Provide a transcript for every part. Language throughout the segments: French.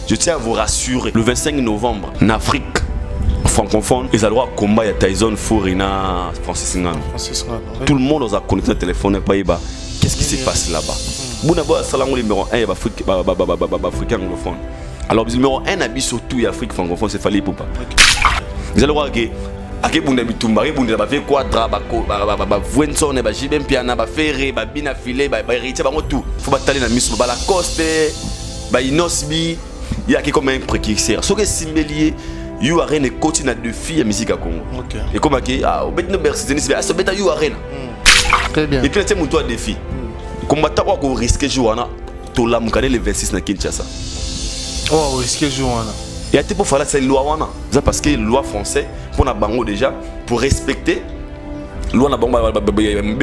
Je tiens à vous rassurer, le 25 novembre, en Afrique francophone, ils ont le droit à combat à Tyson Fury et Francis Ngannou. Tout le monde a connecté le téléphone. Qu'est-ce qui se passe là-bas? Bounaba Salam numéro 1, il y a Africain anglophone. Alors, le numéro 1 a surtout l'Afrique francophone, c'est Fali Poupa. Vous allez voir que Ake bunda bitumba ke bunda ba fait quadra ba Vuenson ba Jibem Piana ba Ferré ba Bina Filé ba héritier ba tout faut ba taler na miso ba Lacoste ba Inosbi il y a qui comme un précurseur ce que simbelier you arena coach na deux filles à musique à Congo. OK. Et comme que bet no berse tennis ba so beta you arena. Très bien. Et puis c'est mon toi défi. Combattant ko risquer jouana to la mukale le 26 na Kinshasa. Oh risquer jouana. Et à te pour faire la loi wana. C'est parce que loi française pour na bango déjà pour respecter loi na bango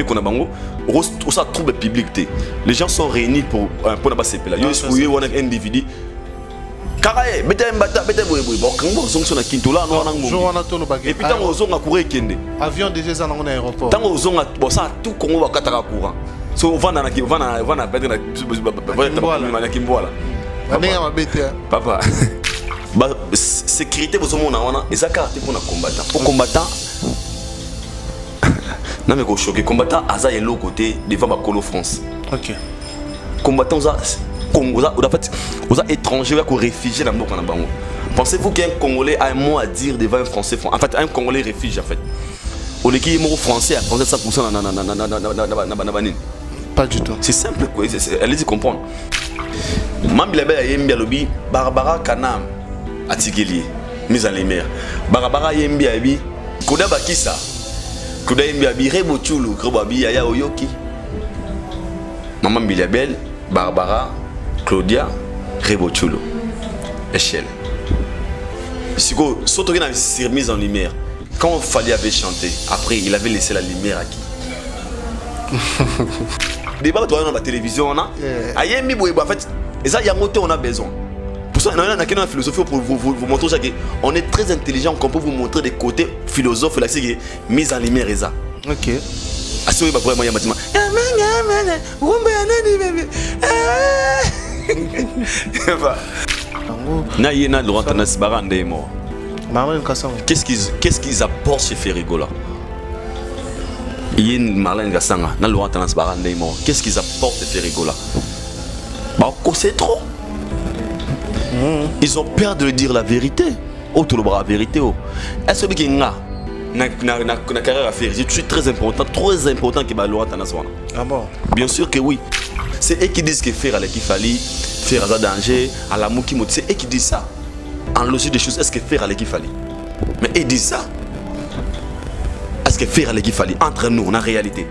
qu'on a bango au ça trouble public. Les gens sont réunis pour na passer là. Yo souillé wana individu. Karae beta mbata beta boy bon kango zongo na kintola no nango. Et puis tant ozonga courir kende. Avion déjà ça dans aéroport. Tant ozonga bon ça tout Congo va kataka courant. So on va na peut-être na Kimboala. Papa. Bah, sécurité vous avez et ça carte pour un combattant. Pour combattant, non mais choqué combattant Aza est l'autre côté devant ma colo France. OK. Combattant ça Congo ça en fait aux étrangers qui réfugiés dans le Bango. Pensez-vous qu'un Congolais a un mot à dire devant un Français? En fait un Congolais réfugié en fait. Au lieu qu'il est mot français à 100% pas du tout. C'est simple quoi, elle dit comprendre. Mambi la yembi lobby Barbara Kanam Atigelier mise en lumière. Barbara yembi abi Koda Bakisa. Koda yembi abi Rebo Chulu Krobabi Yaya Oyoki. Maman Bilabel Barbara Claudia Rebo Chulu. Échelle. Siko surtout qu'il avait mise en lumière. Quand Fali avait chanté, après il avait laissé la lumière à qui? Débat dans la télévision on a ayembi boy en fait et ça il y a moté on a besoin. Pour ça, on a une philosophie pour vous montrer qu'on est très intelligent, qu'on peut vous montrer des côtés philosophes, là, c'est mise en lumière et ça. OK. Assurez pas vraiment, il y a un bâtiment. Qu'est-ce qu'ils apportent chez Ferrigola? Il y a une Marlène Gassanga, qu'est-ce qu'ils apportent chez Ferrigola? C'est trop. Ils ont peur de dire la vérité. Oh, tout le bras la vérité. Est-ce que na carrière à faire? Je suis très important que Baloa Tanaswana. Ah bon? Bien sûr que oui. C'est eux qui disent que faire à l'équifali, faire à danger, à la mouki, c'est eux qui disent ça. En logique des choses, est-ce que faire à l'équifali? Mais ils disent ça. Est-ce que faire à l'équifali? Entre nous, en réalité.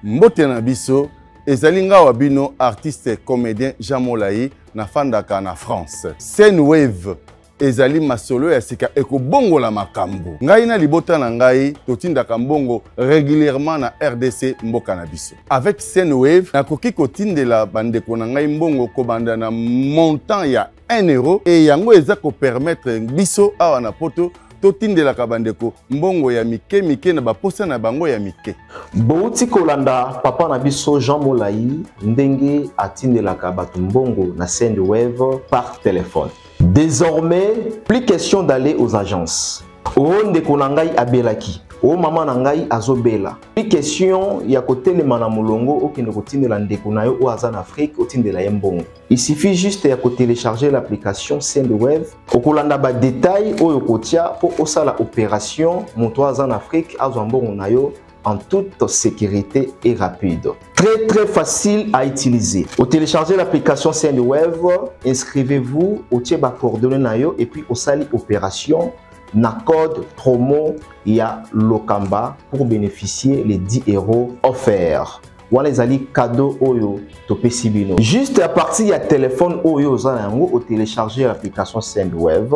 Mbotena biso. Ezalinga Wabino, artiste comédien Jean Molayi, na fandaka na France. Scène Wave, Ezali masolo ya sika eko bongo la makambo. Ngai na libota na ngai, totindaka mbongo régulièrement na RDC mboka na biso. Avec Scène Wave, nakoki kotindela bandeko na ngai mbongo kobanda na montant ya 1 euro et yango eza ko permettre biso awa na poto totindela kabandeko mbongo ya mike mike na baposa na bango ya mike. Bouti kolanda papa na biso Jean Molayi ndenge atindelaka bato mbongo na Scène Wave par téléphone. Désormais, plus question d'aller aux agences. Onde konangai abelaki. O mama nangai azobela. Plus question ya kotelema na mulongo okende kotindela ndeko na yo o aza na Afrique otindela yembongo. Il suffit juste ya télécharger l'application Scène Wave. Okolanda ba détail oyo kotia po osala opération moto aza na Afrique azwa mbongo na yo en toute sécurité et rapide. Très facile à utiliser. Au télécharger l'application Scène Wave, inscrivez-vous au tieba coordonnées na yo et puis au sali opération na code promo ya Lokamba pour bénéficier les 10 € offerts. Voilà les ali cadeau oyo topesi bino. Juste à partir ya téléphone oyo zanango au télécharger l'application Scène Wave,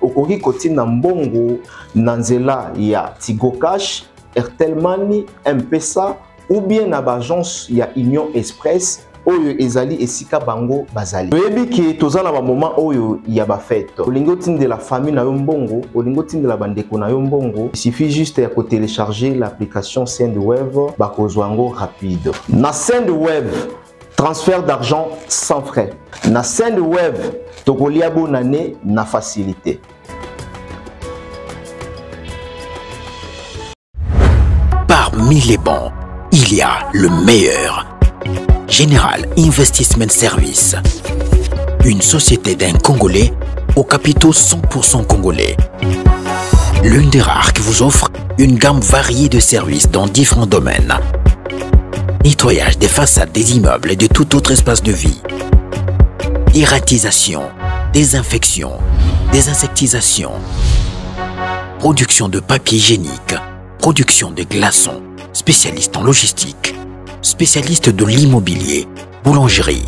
okoki kotina mbongo nanzela ya Tigo Cash, Airtel Money, M-Pesa ou bien na agence ya Union Express oyo ezali esika bango bazali. Oyebi ki tozala ba moment oyo ya ba fête. Olingo tinde la famille na yo mbongo, olingo tinde la bandeko na yo mbongo. Il suffit juste ya ko télécharger l'application Scène Wave bakozwa ngo rapide. Na Scène Wave transfert d'argent sans frais. Na Sendwave, tokolia bonane na facilité. Parmi les bons, il y a le meilleur. Général Investment Service. Une société d'un Congolais aux capitaux 100% congolais. L'une des rares qui vous offre une gamme variée de services dans différents domaines. Nettoyage des façades des immeubles et de tout autre espace de vie. Irratisation, désinfection, désinsectisation. Production de papier hygiénique, production de glaçons, spécialiste en logistique, spécialiste de l'immobilier, boulangerie,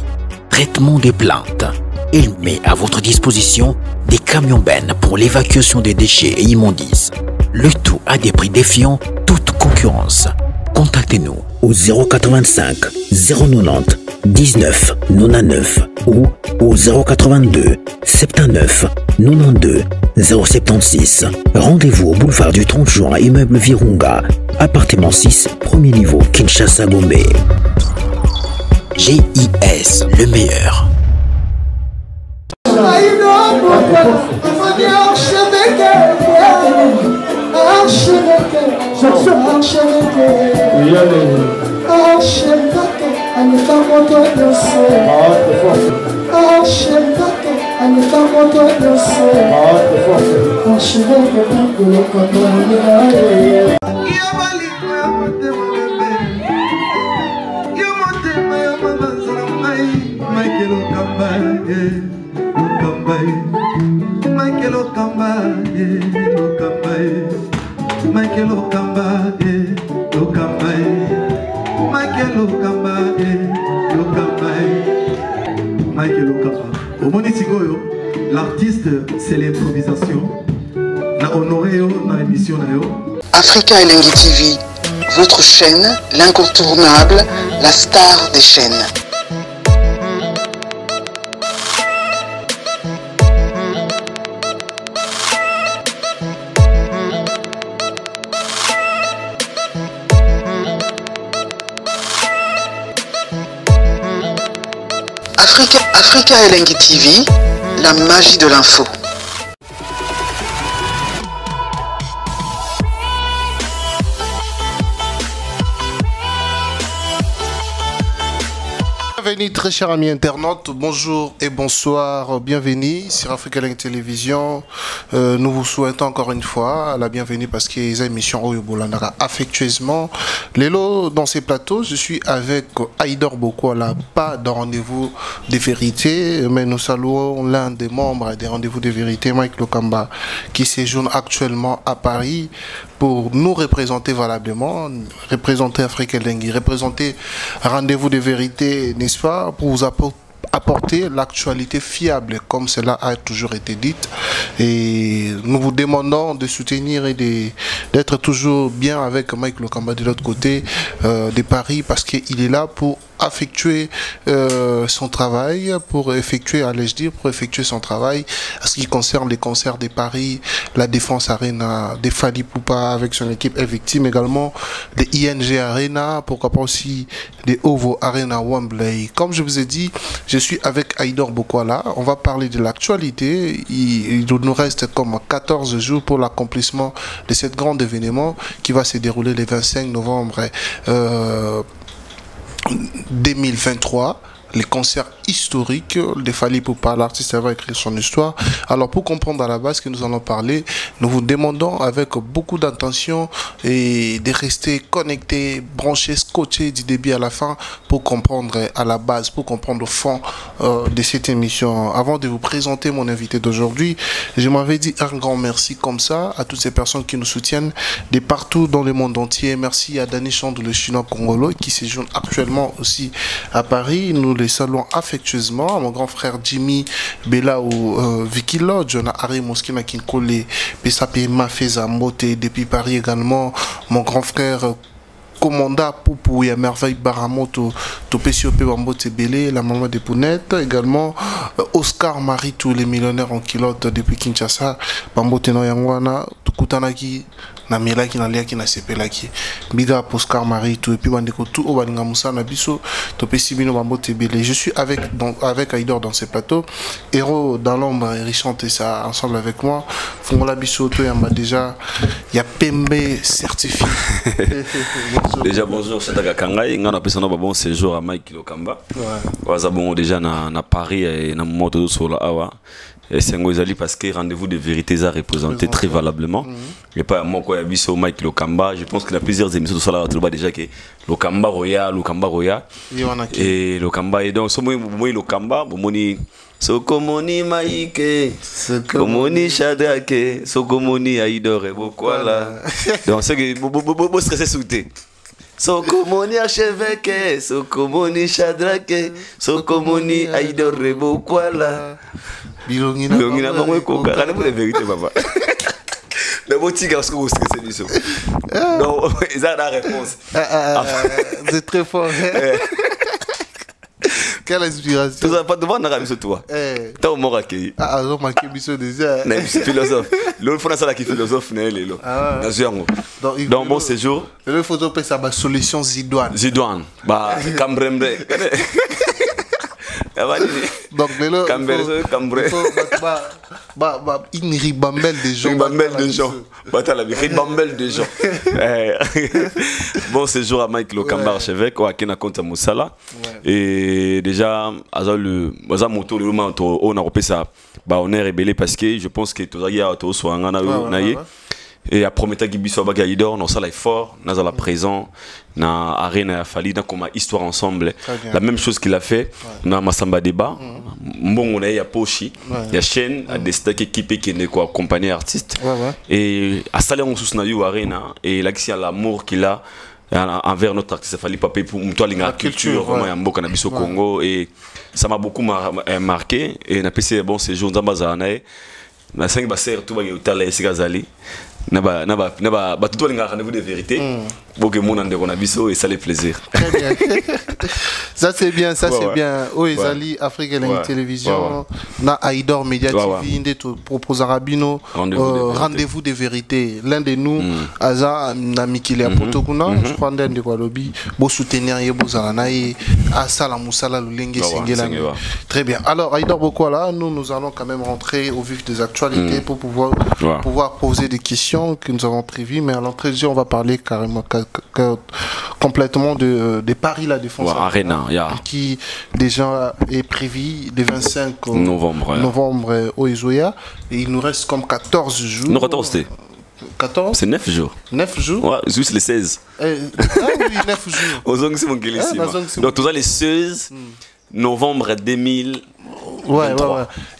traitement des plaintes. Il met à votre disposition des camions-bennes pour l'évacuation des déchets et immondices. Le tout à des prix défiant toute concurrence. Contactez-nous au 085 090 19 99 ou au 082 79 92 076. Rendez-vous au boulevard du 30 juin, immeuble Virunga, appartement 6, premier niveau, Kinshasa, Gombe. GIS, le meilleur. L'artiste, c'est l'improvisation. Na honoré na émission na yo. Africa Elengi TV, votre chaîne, l'incontournable, la star des chaînes. Africa Elengi TV, la magie de l'info. Bienvenue très chers amis internautes, bonjour et bonsoir, bienvenue sur Africa Elengi Télévision. Nous vous souhaitons encore une fois la bienvenue parce que les émissions Oyobolandara affectueusement. Lélo, dans ces plateaux, je suis avec Aïdor Bokwala, pas de rendez-vous de vérité, mais nous saluons l'un des membres des rendez-vous de vérité, Mike Lokamba, qui séjourne actuellement à Paris pour nous représenter valablement, représenter Africa Elengi, représenter rendez-vous de vérité, n'est-ce pas, pour vous apporter l'actualité fiable comme cela a toujours été dit. Et nous vous demandons de soutenir et d'être toujours bien avec Mike Lokamba de l'autre côté de Paris parce qu'il est là pour effectuer son travail, pour effectuer, allais-je dire, pour effectuer son travail à ce qui concerne les concerts de Paris, la Défense Arena, des Fali Poupa avec son équipe est victime également, des ING Arena, pourquoi pas aussi des Ovo Arena Wembley. Comme je vous ai dit, je suis avec Aïdor Bokwala, on va parler de l'actualité, il nous reste comme 14 jours pour l'accomplissement de cet grand événement qui va se dérouler le 25 novembre 2023, les concerts historiques de Fali Poupa, l'artiste va écrire son histoire. Alors pour comprendre à la base que nous allons parler, nous vous demandons avec beaucoup d'intention et de rester connectés, branchés, scotchés du début à la fin pour comprendre à la base, pour comprendre au fond de cette émission. Avant de vous présenter mon invité d'aujourd'hui, je m'avais dit un grand merci comme ça à toutes ces personnes qui nous soutiennent de partout dans le monde entier. Merci à Dani Chand, le chinois congolais qui séjourne actuellement aussi à Paris. Nous les saluons affectueusement. Mon grand frère Jimmy Bella ou Vicky Lodge, on a Harry Moskina Kinkole, Pesape Mafeza Mbote depuis Paris également. Mon grand frère Commanda Poupou et à merveille Baramoto, Topesiopé Bambote Belé, la maman des Pounettes, également Oscar Marie, tous les millionnaires en kilote depuis Kinshasa, Bambote no Yangwana, Tukutanaki, na melaki na liaki na sepelaki biga Oscar Marie tout et puis bandeko tout au baninga musa na biso to pesibino bambo tebele. Je suis avec Aïdor dans ces plateaux. Héros dans l'ombre et Richante ça ensemble avec moi. Fongola biso to yamba déjà il y a Pembe certifié. Déjà bonjour Chataka Kangai, ngana pesana ba bon séjour à Mike Lokamba. Ouais. Waza bon déjà na Paris et na moto sur la awa. Et c'est un gozali parce que rendez-vous de vérité a représenté très valablement. Et pas moi quoi biso Mike Lokamba, je pense qu'il y a plusieurs émissions de ça là tu vois déjà que Lokamba Royal et Lokamba et donc somo moi Lokamba bomoni Sokomoni Maïke, Sokomoni Shadrake, Sokomoni Aïdor et Bokwala. Donc c'est que vous stressez souté. Sokomoni Archevêque, Sokomoni Shadrake, Sokomoni Aïdor et Bokwala. Bilongina Mangwe Koka, regardez-vous la vérité, papa. Le mot tigre, est-ce que vous stressez du saut? Non, ils ont la réponse. C'est très fort. Quelle inspiration. Tu n'as pas de voir dans sur toi. Tu as au mort accueilli. Ah, j'ai manqué biso déjà. C'est philosophe. L'autre fois, c'est là qui est philosophe. Donc, bon séjour. Le photo, c'est la solution Zidouane. Zidouane. Bah, Cambrembre. Donc, une ribambelle de gens. Ribambelle de gens. Ribambelle de gens. Bon séjour à Mike Lokamba Archevêque, à Kena Konta Moussala. Et déjà, à moto, on a repéré ça. On est rébellé parce que je pense que tout ça, il y a tout soit un et à Prometa Gibiso Bagaïdor, nous sommes fort, nous sommes présents, na arène a fallu comme histoire ensemble. La même chose qu'il a fait, na Massamba débat, bon on a Pochi, il y a chaîne à des stacks équipés qui est quoi compagnie artiste. Et à Salé on sous na yu arena et là qui a l'amour qu'il a envers notre artiste, il fallait pas payer pour toi la culture vraiment en Boka Nabiso Congo et ça m'a beaucoup marqué et na PC bon séjour dans Bazanae. Na 5 basser tout va y aller c'est Gazali. Naba tout le rendez-vous de vérité. Pour que mon ande biso et ça les plaisir. Très bien. Ça c'est bien, ça c'est bien. Oh Ezali Afrique Télévision, na Aïdor Média TV, inde te propose Rabino rendez-vous de vérité. L'un de nous Aza na Mikile Apotokuna, je prends de quoi lobby, bo soutenir yebo zanaï à Sala Moussala Lulenge Singela. Très bien. Alors Aïdor Bokwala, nous allons quand même rentrer au vif des actualités pour pouvoir poser des questions que nous avons prévues, mais à l'entrée on va parler carrément complètement de Paris La Défense Arena, qui déjà est prévu le 25 novembre au Izoya et il nous reste comme 14 jours. Non, 14 c'est 9 jours. 9 jours? Ouais, juste les 16. Ah oui, 9 jours. Donc tout ça les 16 novembre 2000. Ouais.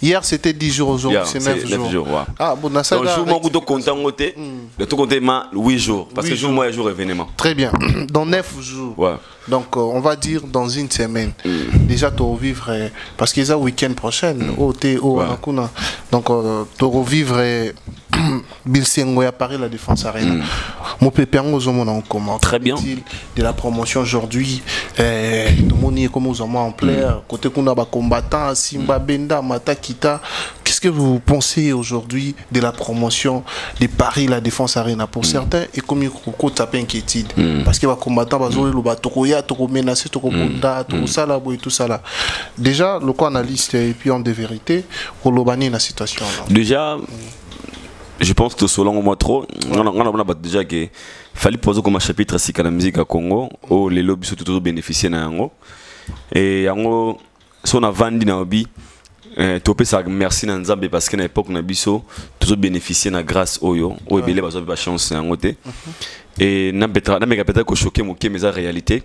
Hier c'était 10 jours, aujourd'hui c'est 9 jours. Ah bon, dans ça. Donc jour moi tout content côté. Le tout compter 8 jours parce que jour moi jour événement. Très bien. Dans 9 jours. Ouais. Donc on va dire dans une semaine. Déjà tu revivre parce qu'il y a week-end prochain au Nakuna. Donc tu revivre Bilsengo à Paris La Défense Arena. Mon pépé en comment. Très bien. De la promotion aujourd'hui de moni comme aux hommes en plaire côté qu'on a ba combattant Simba Benda Mata Kita. Qu'est-ce que vous pensez aujourd'hui de la promotion de Paris La Défense Arena pour certains et comme il faut taper inquiétude parce que les combattants bazoli le batokoya to menacer to bonda to ça là et tout ça là. Déjà le co-analyste et puis en de vérité pour l'obani la situation là. Déjà je pense que selon moi trop on a déjà que fallait poser comme un chapitre à la musique à Congo où les lobbies sont toujours bénéficiés na yango et yango si on a vendu na obi topé ça merci na Nzambe parce que na époque na biso toujours bénéficier na grâce oyo o ebele bazo ba chance na ngote et na peut-être ko choquer mo ke mais en réalité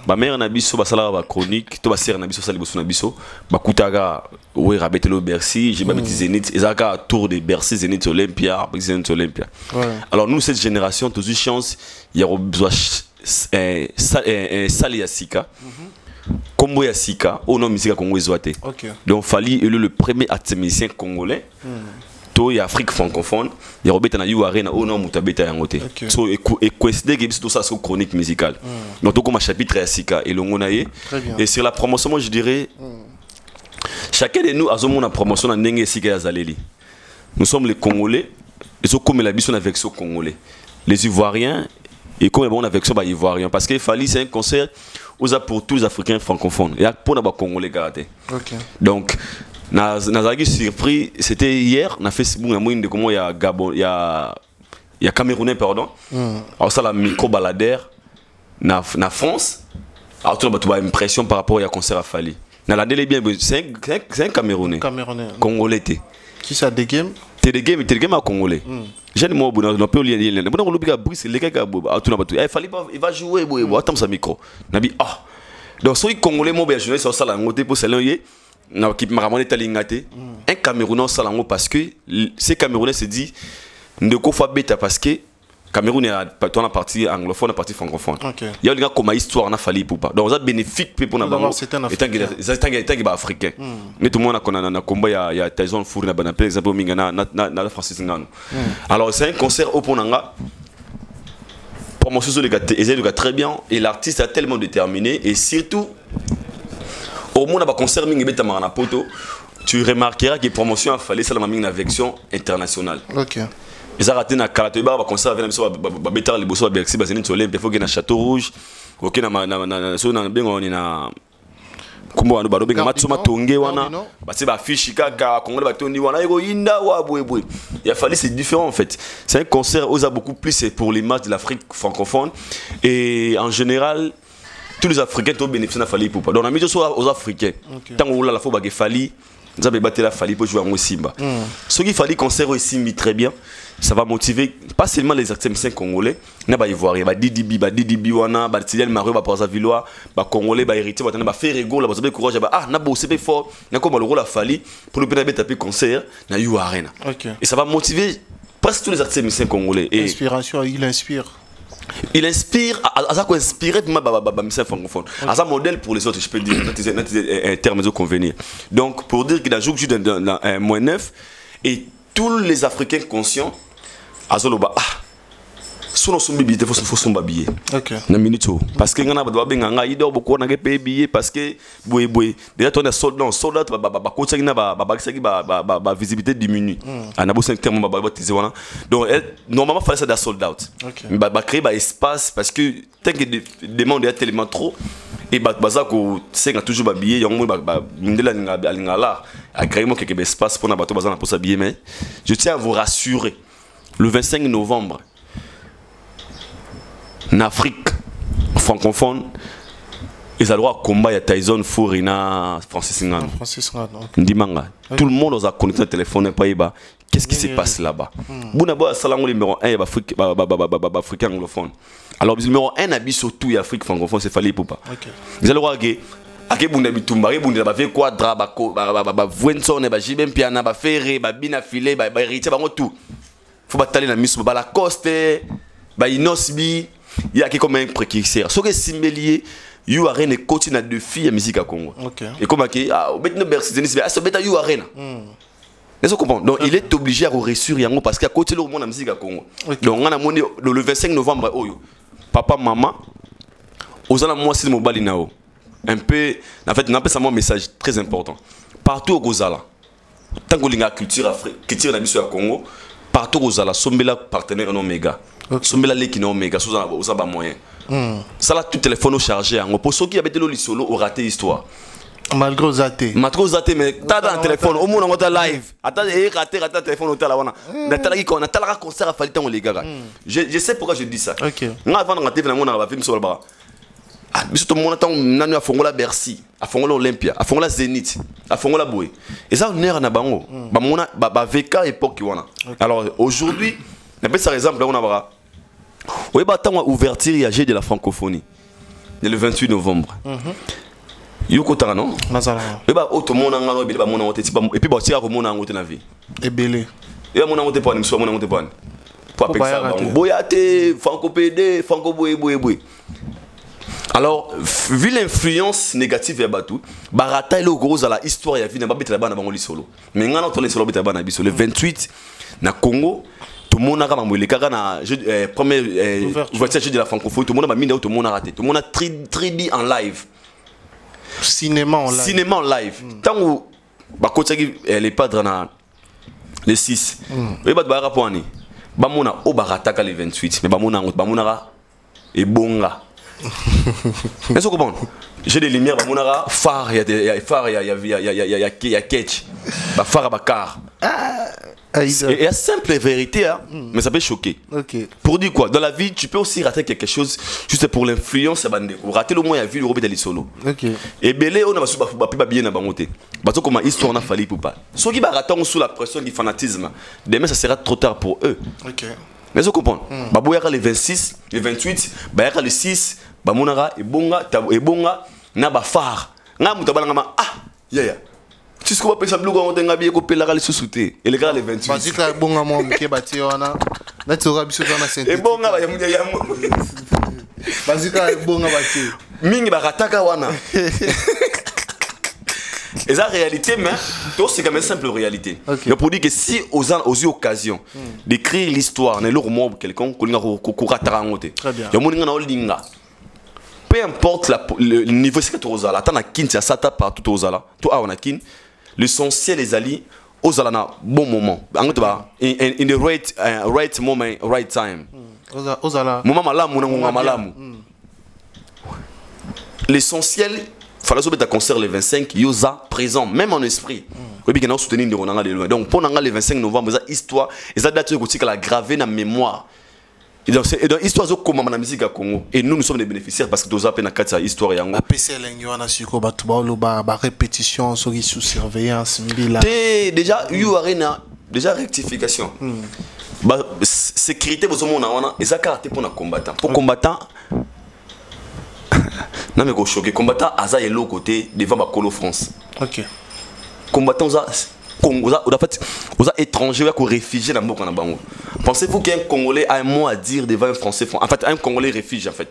ba mère na biso ba sala ba chronique to ba sœur na biso sala biso na biso ba kutaga oui rabetelo Bercy j'ai pas bêtise Zénith ezaka tour de Bercy Zénith Olympia Zénith Olympia. Alors nous cette génération toujours chance il y a besoin Sali Asika Combo Yasika au nom musique Congo Zoate. Donc Fali est le premier artiste congolais. To y Afrique francophone, il y a Robert na yu arena au nom mutabeta yangote. So et coïncide que tout ça sur chronique musicale. Donc tout comme un chapitre Yasika et longonaye. Et sur la promotion moi je dirais chacun de nous a son la promotion dans Ndenge Sika Yazaleli. Nous sommes les Congolais et so comme la biso avec ce Congolais. les Ivoiriens et comme on a avec ça bah Ivoiriens parce que Fally c'est un concert pour tous les Africains francophones et pour les Congolais karaté. Donc Nazagi surpris, c'était hier, on a fait de comment il y a Gabon, il y a Camerounais pardon. Alors ça la micro baladère na France. Alors tout le monde a une impression par rapport à concert à Fally. Na la délai bien c'est un Camerounais. Congolais qui ça des games? Des games à Congolais. J'ai mot on peut lire les bon on l'obliga Brice les gars il fallait pas il va jouer attends sa micro. Nabi ah. Donc ceux Congolais mo bien jouer sur ça la ngoté pour celle na qui m'a ramené talingate. Un Camerounais ça lango parce que ces Camerounais se dit ne ko fa beta parce que Cameroun est la partie anglophone, la partie francophone. Il y a des gars comme histoire on a fallu pour pas. Donc ça bénéfique pour nous. C'est un africain. Mais tout le monde a combat il y a Tyson Fury na par exemple mingana na Francis Ngannou. Alors c'est un concert au Ponanga. Promotion sur les gars très bien et l'artiste a tellement déterminé et surtout au monde a concert mingi beta marana poto. Tu remarqueras que promotion a fallu ça la mingi na version internationale. Et ça raté na karaté ba concert avec na ba betar les bosso ba Bercy ba zeni tsolé il faut que na Château Rouge OK na so na bengo ni na kumbo ando ba benga matsoma tonge wana ba c'est ba fiche kaka congolais ba tondi wana ego inda wa boué il a fallu c'est différent en fait c'est un concert osa beaucoup plus c'est pour les matchs de l'Afrique francophone et en général tous les Africains ont bénéficié de Fally pour pas donc on a mis aux Africains tant on la fois ba Fally nous avons battu la Fally pour jouer en Simba ce qu'il fallait concert aussi très bien. Ça va motiver pas seulement les artistes congolais, na ba ivoirien, ba Didi wana, ba Tidjane Mario, ba Porza Villois, ba congolais, ba héritier, ba faire rigolo, ba saber courage, ba na bo c'est fort, na comme le rôle a fallu pour le pédaler taper concert na You Arena. Et ça va motiver presque tous les artistes congolais et inspiration, il inspire. Il inspire, à ça qu'on inspire ma mission francophone. À ça modèle pour les autres, je peux dire, un terme de convenir. Donc pour dire qu'il a joué dans un moins 9 et tous les Africains conscients azoloba sono son bibi faut son babier na minute parce que ngana ba benga nga ido boko na ke billet parce que boy déjà ton soldat ba ko tsaki na ba visibilité diminue ana bo 5 termes ba tiser wana donc normalement fallait ça da sold out ba créer ba espace parce que tant que demande est tellement trop et baza ko senga toujours ba billet yango ba mindela ngala a créer mo quelque espace pour na bato baza na pour sa billet mais je tiens à vous rassurer le 25 novembre en Afrique francophone ils ont droit à combat ya Tyson Fury na Francis Ngannou ndimanga tout le monde a connecté le téléphone pas iba qu'est-ce qui se passe là-bas buna ba salango numéro 1 ba africain anglophone alors le numéro 1 na biso tout ya Afrique francophone c'est Fally Ipupa ils ont droit ake bunda bitumba ke bunda ba fait quadra ba Venson ba Jibem Piana ba Ferré ba Bina Filé ba héritier bango tout faut bataler na miso ba Lacoste ba Inosbi il y a qui comme un précurseur ce que simbelier You Arena continue à deux filles à musique à Congo et comme qui au bet no Bercy Denis ba so beta You Arena vous comprenez donc il est obligé à réussir yango parce qu'à côté le monde à musique à Congo donc on a monné le 25 novembre oyo papa maman osana moi c'est mobile nao un peu en fait n'a pas ça mon message très important partout au Gozala tant que la culture africaine culture na biso à Congo partout aux ala sombela partenaire no méga sombela leki no méga soza ba moyen ça là tout téléphone chargé en pour ceux qui avaient le solo au raté histoire malgré zaté mais t'as dans téléphone au monde on live attends raté téléphone au wana na talaki ko na talaka concert à Fally Tango les gars je sais pourquoi je dis ça nga avant na TV na mona ba film sur ba biso to mona tango nanu afongola Bercy afongola Olympia afongola Zénith afongola Boé et ça on est na bango ba mona ba veka époque wana alors aujourd'hui na peut ça exemple on a bara oui ba tango ouverture ya G de la francophonie le 28 novembre yuko tanga non mazala et ba auto mona ngano be ba mona wote ti et puis ba tira ko mona ngote na vie et belé et mona ngote pa ni so mona ngote pa ni pour appeler ça boyate franco PD franco boy. Alors, vu l'influence négative de Batou, Barata est le gros à la histoire et la vie n'a pas été là-bas dans le solo. Mais on a entendu solo le 28 na Congo, tout le monde a ramolé. Car na première ouverture de la francophonie, tout le monde a mis tout le monde a raté. Tout le monde a 3D en live. Cinéma en live. Tant que Bakotaki les padres na les 6. Oui bah Barapouani. bamona o barataka le 28 mais bamona et bonga. Est-ce que vous comprenez? J'ai des lumières, bamona phare, il y a phare, il y a catch, phare à bakar. Et la simple vérité, hein, mais ça peut choquer. Okay. Pour dire quoi? Dans la vie, tu peux aussi rater quelque chose juste pour l'influence. Rater le moins, il y a vu le robot de l'isolo. Et belé, on a pas bien à bangoté. Parce que comme histoire, on a fallu pour pas. Ceux qui ratent sous la pression du fanatisme, demain ça sera trop tard pour eux. Mais vous comprenez? Baboyaka le 26, le 28, bayaka le 6, bamonara et bonga, na ba phare. Na mutabalanga ah, yeah. Tu sais comment ça bloque on tenga bien copier la rale sous-souté et les gars les 28. Vas-y ka bonga mo mke bati wana. Na tsoka biso na sente. Et bonga ba ya vas-y ka bonga bati. Mingi ba rataka wana. Et ça réalité mais c'est quand même simple réalité. Mais pour dire que si aux occasions d'écrire l'histoire ne leur mot quelqu'un ko linga ko ratara ngote. Ya moninga na holdinga. Peu importe le niveau c'est que tu osala, t'as na Kinshasa ta partout osala. Tu as on a kin. L'essentiel les alliés aux alana bon moment. In the right moment, right time. Moment malamu na malamu. L'essentiel fallait se mettre à concert le 25 yosa présent même en esprit. Oui bien nous soutenir de donc pour le 25 novembre ça histoire et ça date que la gravé dans mémoire. Et donc histoire comme la musique à Congo et nous sommes des bénéficiaires parce que nous avons une histoire yango. La PCL ngwana siko ba répétition sous surveillance mbila. Déjà arena déjà rectification. Ba sécurité besoin na wana et ça carte pour na combattant. Pour combattant non mais go choquer combattant aza et l'autre côté devant ba Colo France. OK. Combattant ça Congo, aux étrangers qui réfugiés dans le bango. Pensez-vous qu'un Congolais a un mot à dire devant un Français? En fait, un Congolais réfugié en fait.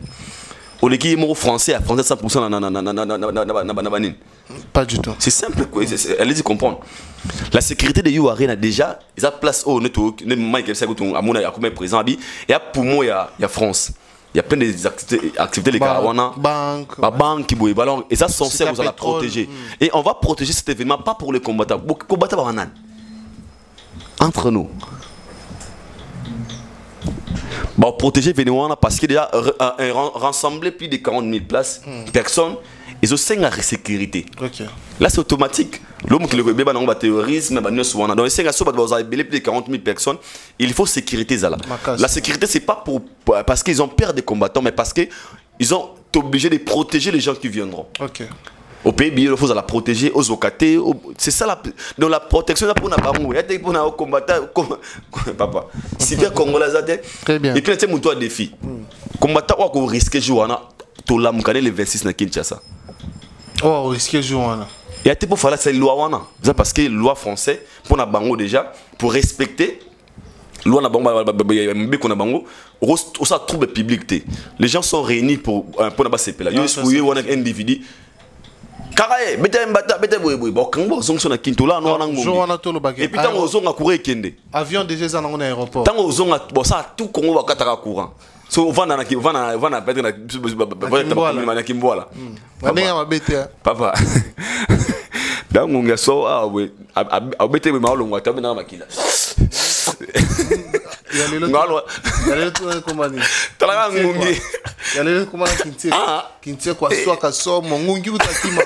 Au lieu qu'il est français à français 100%. Pas du tout. C'est simple, allez-y comprendre. La sécurité de You Arena déjà, ils ont place au network, présent et pour moi il y a France. Il y a plein d'activités les Karawana, banque, et ça censé vous la protéger. Et on va protéger cet événement pas pour les combattants. Les combattants entre nous. Bah, protéger Vénéwana parce qu'il y a rassemblé plus de 40 000 personnes. Ils ont 5 à sécurité. Là c'est automatique. L'homme qui le bébé dans le terrorisme, donc les 5 à plus de 40 000 personnes. Il faut sécurité. La sécurité c'est pas parce qu'ils ont peur des combattants, mais parce qu'ils sont obligés de protéger les gens qui viendront. Au pays, il faut la protéger aux OKT. C'est ça donc la protection pour la bango. Il y a pour combattre papa. Si bien congolais très bien. Et puis c'est mon toi défi. Combattant ou risquer jouer to la mukane le 26 na Kinshasa. Oh, risquer jouer et à pour faire la loi wana. C'est parce que loi française pour la bango déjà pour respecter loi na bango qu'on a bango au ça trouble public. Les gens sont réunis pour na ba CP là. Yo souiller wana individu. Karae, bete mbata, bete boy, bon, quand vous sont na Kintola, non, et puis tant aux on a couru kende. Avion déjà dans un aéroport. Tant aux on a, bon ça tout Congo va katara courant. So on va na peut-être na Kimbola. Papa. Donc on a so ah oui, a bete me malo ngwa tabe na makila. Il y a le commandant. Tala ngungi. Il y a le commandant Kintie kwa soa ka so mongungi utatima.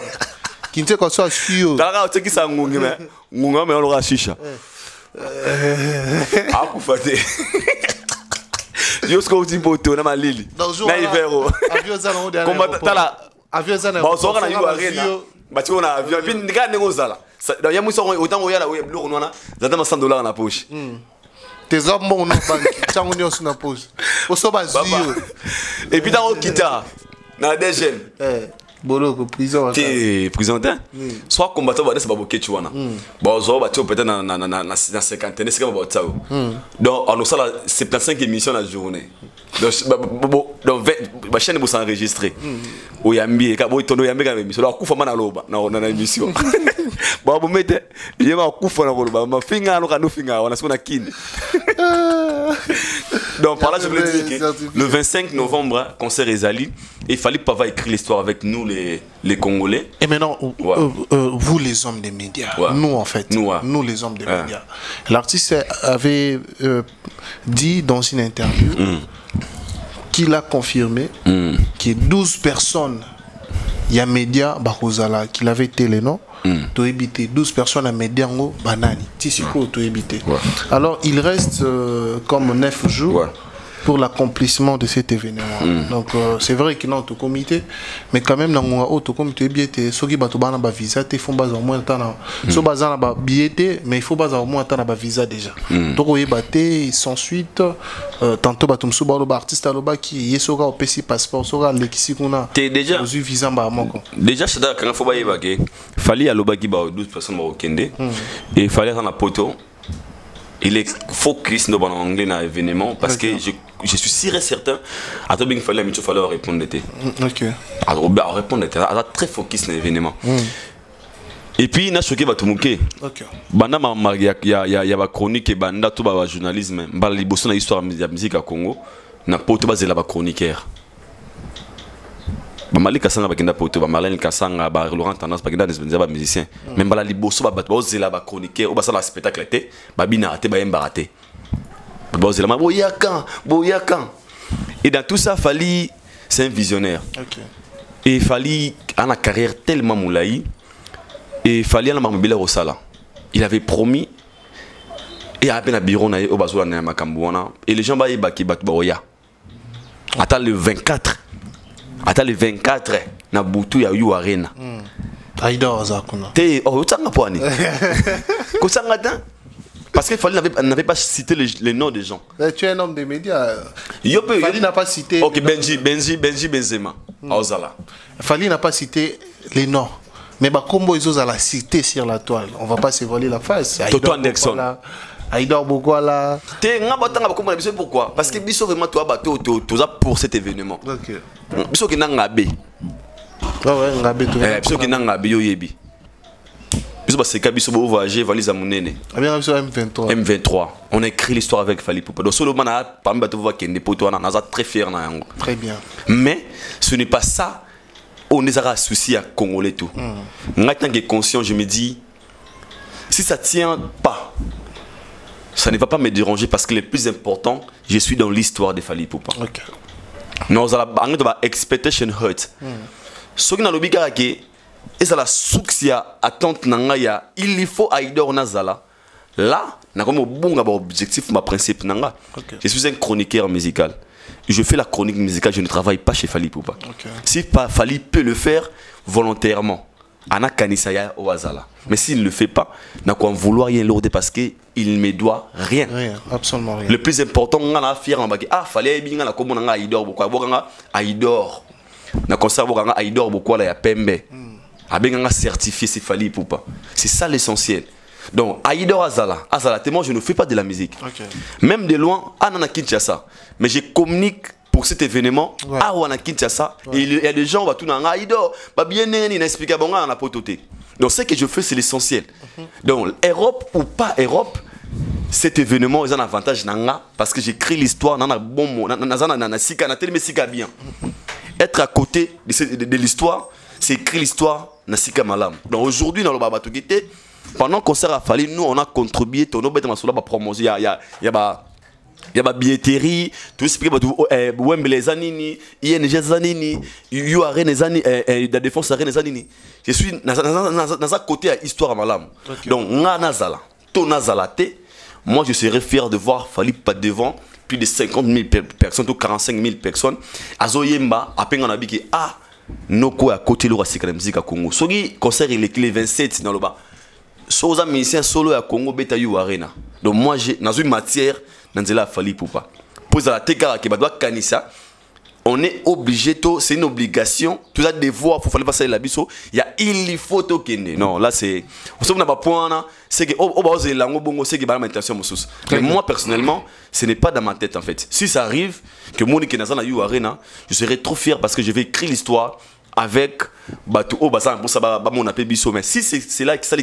Kintie kwa soa fio. Tala ka teki sa ngungi me. Ngunga me ologa shisha. Akufate. Yo sko timboto na malili. Na ivero. Avion za na ode. Komba tala. Avion za na. Ba so kana yu arena. Ba ti ona avion. Puis ndika ngozala. Da yamu so autant oyala we bloko nwana. Zata ma $100 na poche. Tes hommes mon banque, tango ni osuna pose. Oso bazio. Et puis dans kita na des jeunes. Bolo ko prison. T'es présentant. Soit combattant ba ba bokechi wana. Ba zo ba ti peut-être na 50 c'est comme ba tsao. Donc on a ça 75 émissions la journée. Donc donc la chaîne vous enregistré au yambi ka boy tono yambi ka émission la kufa mana loba na émission bon vous mettez il va kufa na loba ma finga no kanu finga on a ce qu'on a kin donc par là je voulais dire que le 25 novembre concert Ezali il fallait pas écrire l'histoire avec nous les Congolais. Et maintenant vous les hommes des médias, nous en fait, nous les hommes des médias. L'artiste avait dit dans une interview qu'il a confirmé que 12 personnes, il y a médias Bakozala, qu'il avait été les noms, 12 personnes à médias banani, tisiko to éviter. Alors il reste comme 9 jours pour l'accomplissement de cet événement. Donc c'est vrai qu'il y a un comité, mais quand même dans le comité billet, ceux qui battent ba visa, ils font au moins temps. Ceux bazar ba billet, mais il faut au moins temps ba visa déjà. Donc on y batté sans suite. Tantôt batum sous balo artiste aloba qui yesoga au PC passeport, soga l'exi qu'on a. Déjà visa ba moko. Déjà c'est là quand faut ba yebake. Fallait aloba qui ba 12 personnes ba okende et fallait dans la poto. Il est focus dans l'anglais dans l'événement parce que je suis sûr et certain à toi bien qu'il fallait répondre d'été. OK. Alors répondre d'été, à très focus dans l'événement. Et puis il a choqué va tout mouquer. OK. Banda il y a ba chronique et banda tout ba journalisme, ba liboso na histoire de la musique à Congo, na poto ba zela ba chroniqueur. Mali Kassanga bakenda poto, Marlène Kassanga, Laurent Tendance bakenda des musiciens. Même bala liboso ba zela ba chroniqueur, ba ça la spectacle té, ba bina té ba embaraté. Ba zela ma boyakan. Et dans tout ça fallait c'est un visionnaire. OK. Et il fallait en carrière tellement moulaï et il fallait en mobile au sala. Il avait promis et à peine à bureau na au bazo na makambuana et les gens ba yebaki bat boya. Attends le 24. Attends le 24 na butu ya yu arena. Aïdor zakuna. Te otanga poani. Kosanga dan. Parce qu'il fallait n'avait pas cité les noms des gens. Tu es un homme des médias. Fali n'a pas cité. OK, Benji Benzema. Ozala. Fali n'a pas cité les noms. Mais bah combo ils osent la citer sur la toile. On va pas se voler la face. Toto Anderson. Aïdor Bogoala. Pourquoi? Parce que biso vraiment toi bateau pour cet événement. OK. Biso ki nangabe. Ouais, ngabe tout. Biso ki nangabe yo yebi. Biso ba seka biso bo voyager valise à monene. Bien biso M23. On a écrit l'histoire avec Fally Ipupa. Donc solo mana parmi bateau va kende poto na za très fier na yango. Très bien. Mais ce n'est pas ça. On est à souci à Congolais tout. Moi tant que conscient, je me dis si ça tient pas, ça ne va pas me déranger parce que le plus important, je suis dans l'histoire de Fally Ipupa. OK. Nous allons expectation hurt. Ce qui n'a l'obligé que et ça la souksia attente nangaya, il faut Aïdor Nazala. Là, na comme bon objectif ma principe nanga. Je suis un chroniqueur musical. Je fais la chronique musicale, je ne travaille pas chez Fally Ipupa. Si Fally peut le faire volontairement, Ana Kanisaya au Azala. Mais s'il ne le fait pas, n'a quoi vouloir rien lourder parce qu'il ne me doit rien. Rien, absolument rien. Le plus important, on a fier en bas. Ah, Fally bien la comme on a Aïdor beaucoup. Aïdor. Na conserve on a Aïdor beaucoup là ya Pembe. A bien certifié c'est Fally Ipupa. C'est ça l'essentiel. Donc Aïdor Azala, moi je ne fais pas de la musique. Même de loin, Anana Kinshasa. Mais je communique pour cet événement à Wana Kinshasa. Et il y a des gens qui vont tout dans Aïdor, bah bien n'explique pas on a pototé. Donc ce que je fais c'est l'essentiel. Donc Europe ou pas Europe, cet événement est un avantage nanga parce que j'écris l'histoire dans un bon mot, bien. Être à côté de l'histoire, c'est écrire l'histoire na sika malam. Donc aujourd'hui dans le Babatogité, pendant qu'on s'est rafalé, nous on a contribué ton objet dans la promotion. Il y a ma billetterie, tout ce qui est Wembley Zanini, ING Zanini, URN Zanini, la défense Arène Zanini. Je suis dans un côté à histoire malam. Donc Nazala, ton Nazalate, moi je serais fier de voir Fally pas devant plus de 50 000 personnes ou 45 000 personnes. Azoyemba, à peine on a dit que ah Noko à côté de la musique à Congo. Ce concert il est clé 27 dans le bas. Soza musicien solo à Congo beta yu arena. Donc moi j'ai dans une matière dans la Fally Ipupa. Pour la teka qui doit kanisa on est obligé, c'est une obligation, tout ça devoir, il faut faire passer la biso, il faut tout qu'il non, là c'est, on n'a pas point, c'est que, mais moi personnellement, ce n'est pas dans ma tête en fait. Si ça arrive, que moi, je serais trop fier parce que je vais écrire l'histoire avec Batou, mais si c'est là que ça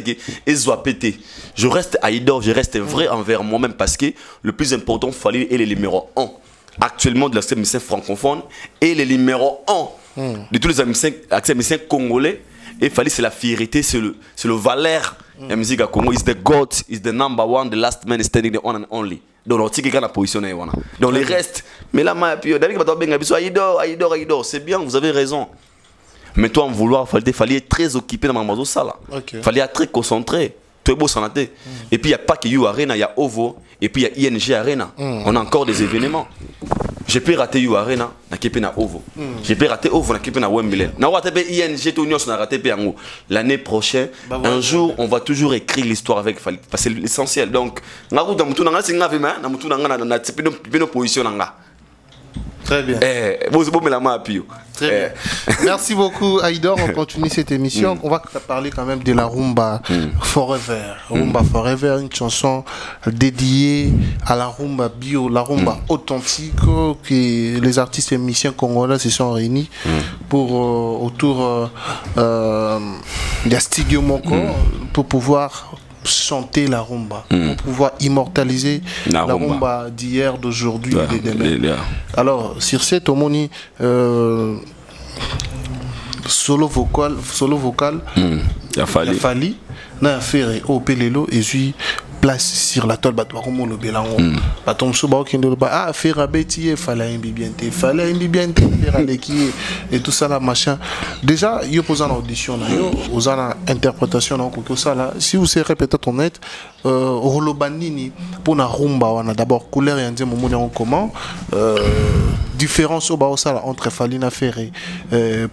doit péter, je reste Aïdor, je reste vrai envers moi-même parce que le plus important, il fallait être le numéro 1. Actuellement de la scène musicien francophone et le numéro 1 de tous les musiciens congolais. Et il fallait, c'est la fierté, c'est le valeur de la musique à Congo. It's the God, it's the number one, the last man standing, the one and only. Donc, on tient positionné. Donc, les restes, mais là, c'est bien, vous avez raison. Mais toi, en vouloir, il fallait être très occupé dans ma salle. Il fallait être très concentré. Tout est beau sans la tête. Et puis, il n'y a pas que You Arena, il y a OVO. Et puis il y a ING Arena. On a encore des événements. J'ai pu rater You Arena, na OVO. J'ai pu rater OVO, na Wembley. Na raté ING, tout na raté l'année prochaine. Un jour, on va toujours écrire l'histoire avec Fali. Parce que c'est l'essentiel. Donc, na route dans na singa vema, na mutu na tipino position nga. Très bien. Très bien. Merci beaucoup, Aïdor. On continue cette émission. On va parler quand même de la Rumba Forever. Rumba Forever, une chanson dédiée à la Rumba bio, la Rumba authentique que les artistes et musiciens congolais se sont réunis pour autour d'Astigio Moko pour pouvoir chanter la rumba, pour pouvoir immortaliser la rumba d'hier, d'aujourd'hui et de demain. Alors, sur cette hommonie, solo vocal, il a fallu, na faire au Pelelo et puis place sur la toile batouaromo le belango batom soba okendo ba faire abeti fallait imbibiente et tout ça là machin. Déjà yo posant l'audition là yo osana interprétation donc tout ça là si vous serez peut-être honnête rolobanini pour na rumba wana d'abord couleur et ndie momoni en comment différence au ba ça entre Falina Ferré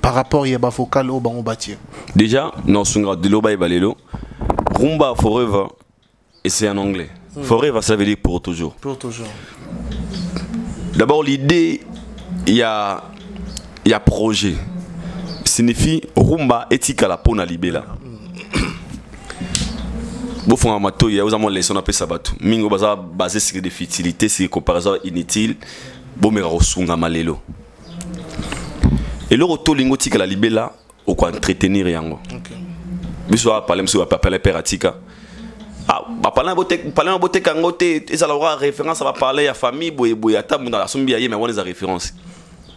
par rapport à ba vocal au bango bâtir. Déjà non sunga de loba et balelo Rumba Forever. Et c'est en anglais. Forever, ça veut dire pour toujours. Pour toujours. D'abord, l'idée, il y a projet. Signifie rumba etika la pona libela. Bon, faut amato, il y a aux leçons on appelle ça batou. Mingo baza basé sur des futilités, sur des comparaisons inutiles. Bon, mais rosunga malelo. Et le retour lingo tika la libela, au quoi entretenir yango. Biswa parler monsieur parler peratika. Parler en beauté kangote, ils aura référence à va parler à famille boy ata muna la sombi aye mais on les a référence.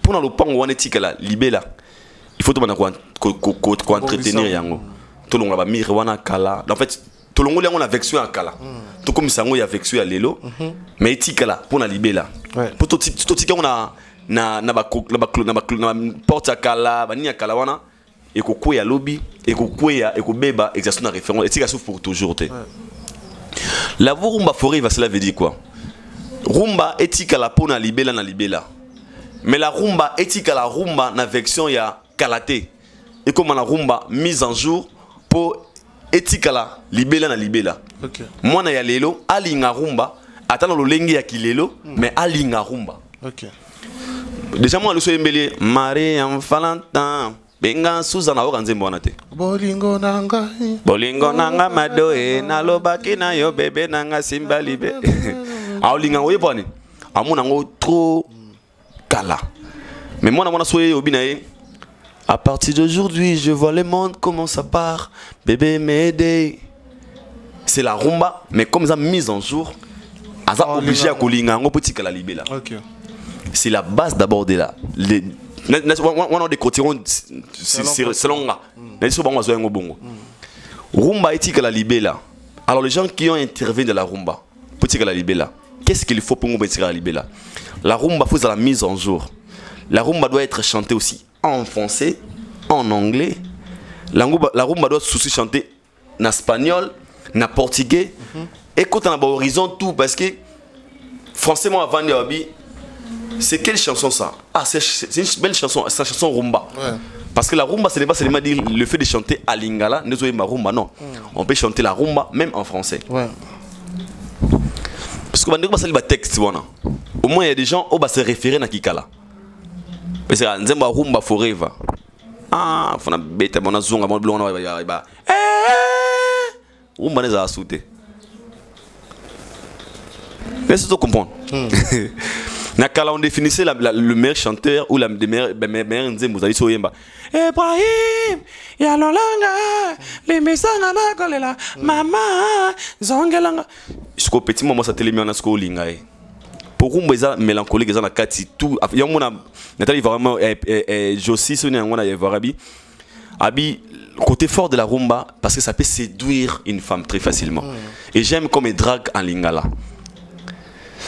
Pour na lopango wana tika la libela. Il faut tomber ko entretenir yango. Tout le monde va mire wana kala. En fait, tout le monde on a vexé en kala. Tout comme ça on y a vexé à lelo. Mais tika la pour na libela. Pour tout tika on a na porte à kala, bani à kala wana. Et ko kwe ya lobby et ko kwe ya et ko beba exercer na référence et tika souffre pour toujours te. La rumba forever, cela veut dire quoi? Rumba etika la pona libela na libela. Mais la rumba etika la rumba na vection ya kalaté. Et comme la rumba mise en jour pour etika la libela na libela. Moi na ya lelo alinga rumba atano lo lengi ya kilelo mais alinga rumba. Déjà moi le soyez mbele Marie en Valentin. Benga Suzana okanzembo wana te. Bolingo nanga madoe nalobaki na yo bebe nanga simba libe. Aolinga oyebani. Amuna ngo trop kala. Mais moi na mona soye obinaye. À partir d'aujourd'hui, je vois le monde comment ça part. Bébé m'aider. C'est la rumba mais comme ça mise en jour. Aza obligé à kolinga ngo petit kala libela. C'est la base d'abord de là. On a des cotirons selon là. Rumba etika la libela. Alors les gens qui ont intervenu dans la rumba, petit la libela. Qu'est-ce qu'il faut pour nous mettre la libela? La rumba faut la mise en jour. La rumba doit être chantée aussi en français, en anglais. La rumba doit aussi chanter en espagnol, en portugais. Et quand on a horizon tout parce que français moi avant de c'est quelle chanson ça? Ah, c'est une belle chanson, c'est une chanson rumba. Parce que la rumba, ce n'est pas seulement dire le fait de chanter à lingala, ma rumba, non. On peut chanter la rumba même en français. Parce que le texte, au moins il y a des gens qui se référer à Kikala. parce que nzemba rumba forever ah fona beta mona zonga mona blona ba rumba neza asute est-ce que tu comprends nakala on définissait le meilleur chanteur ou la meilleure nzembo zali so yemba Ibrahim ya lolanga les mesanga makolela mama zongelanga jusqu'au petit moment ça télémi on a sko linga pour rumba eza mélancolique eza na kati tout yamona natali vraiment Josi soni ngona ya varabi abi côté fort de la rumba parce que ça peut séduire une femme très facilement et j'aime comme il drague en lingala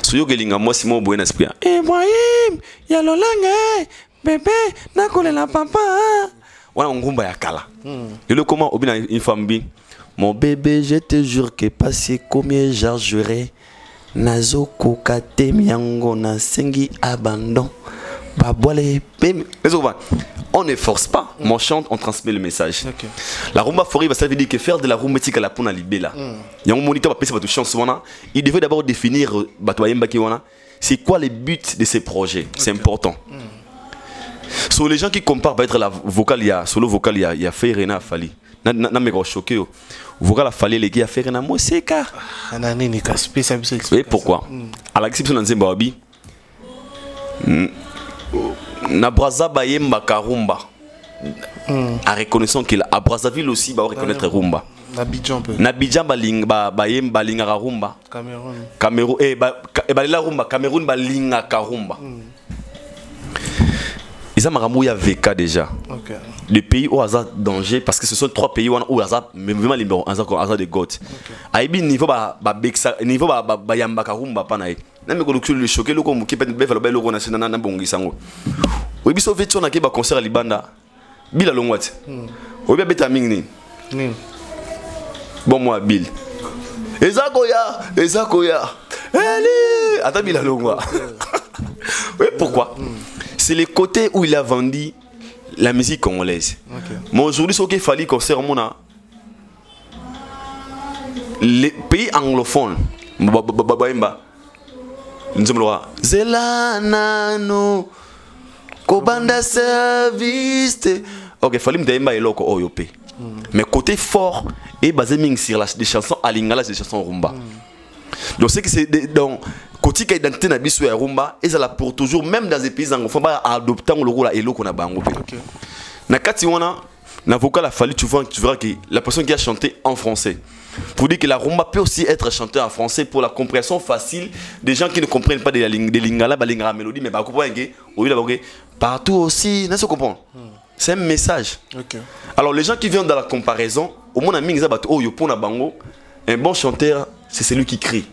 soyo gelinga moi si mon bon esprit Ibrahim ya lolanga bébé nakolela papa wana ngumba ya kala et le comment obina une femme bi mon bébé je te jure que passé combien j'argerai nazoko kate miango na sengi abandon babwale bim on ne force pas, on chante, on transmet le message. Okay. La rumba forever, ça veut dire que faire de la rumba tika la pona libela. Il y a un moniteur qui va passer chanson. Il devait d'abord définir c'est quoi les buts de ces projets. Okay. C'est important. Sur les gens qui comparent peut-être la vocale, il y a solo vocal, il y a fait Rena Fali. Na me gros choqué. Vocal a fallu les gars faire Rena Moseka. Et pourquoi? À l'exception d'un Zimbabwe. Na Brazzaville yemba karumba en reconnaissant qu'il a Brazzaville aussi va reconnaître rumba na Bidjan ba yemba linga rumba Cameroun la rumba Cameroun ba linga karumba ils ont maramou ya VK déjà les pays où hasard danger parce que ce sont 3 pays où hasard mais vraiment les hasard de God aibi niveau ba bexa niveau ba yamba karumba panae na me ko le choquer le ko mu kipe be valo be lo ko na sina na bongisango oui biso vetu na ke ba concert à libanda bila longwati oui ba beta mingi ni bon moi Bill ezakoya eli ata bila longwa oui pourquoi c'est le côté où il a vendu la musique congolaise mais aujourd'hui ce qu'il fallait concert mona les pays anglophones babaimba nzomloa zelana Kobanda service. Ok, fallait me dire eloko oyopé. Mais côté fort est basé sur des chansons à lingala, des chansons rumba. Donc c'est que c'est donc côté qui identité na biso ya rumba et ça la pour toujours même dans des pays anglophones ba adopter le rôle eloko na bango pe. Na kati wana na vocal a fallu tu verras que la personne qui a chanté en français pour dire que la rumba peut aussi être chantée en français pour la compréhension facile des gens qui ne comprennent pas des lingala, ba lingala mélodie mais ba comprendre que au lieu d'avoir partout aussi, n'est-ce que comprendre? C'est un message. Alors les gens qui viennent dans la comparaison, au moins un bon chanteur, c'est celui qui crie.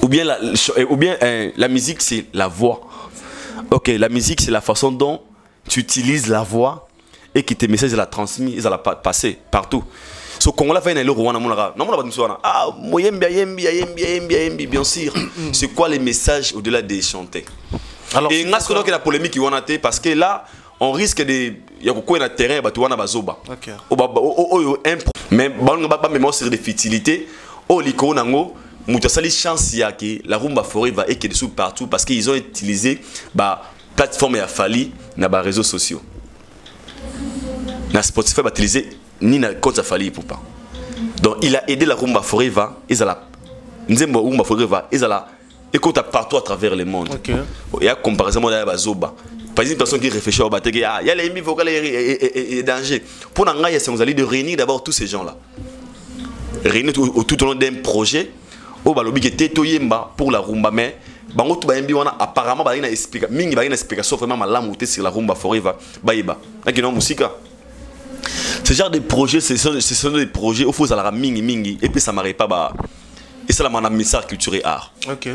Ou bien la musique, c'est la voix. Ok, la musique, c'est la façon dont tu utilises la voix et que tes messages la transmis, ils la passer partout. So quand on l'a fait dans le Rwanda, bien sûr. C'est quoi les messages au-delà des chanter? Alors, et nga sikoyo la polémique qui wana té parce que là on risque de ya ko na terrain ba tuwana bazoba. OK. Mais ba mémoire sur des futilités au liko nango mutu sali chance ya que la rumba forever et que dessous partout parce qu'ils ont utilisé ba plateforme ya Fali na ba réseaux sociaux. Na Spotify ba utiliser ni na compte Fali pour pas. Donc il a aidé la rumba forever et ça la nzembo rumba forever et ça la écoute partout à travers le monde. Il y a comparaison de la Zoba. Par exemple, une personne qui réfléchit au bâtiment, il y a les ennemis vocales et danger. Pour nous, c'est de réunir d'abord tous ces gens-là. Réunir tout au long d'un projet. Au balobi qui était pour la rumba, mais apparemment, il y a une explication vraiment mal sur la rumba forever. Ce genre de projets, ce sont des projets où il faut aller mingi et puis ça ne m'arrête pas. Et ça, c'est un message culturel art. Ok.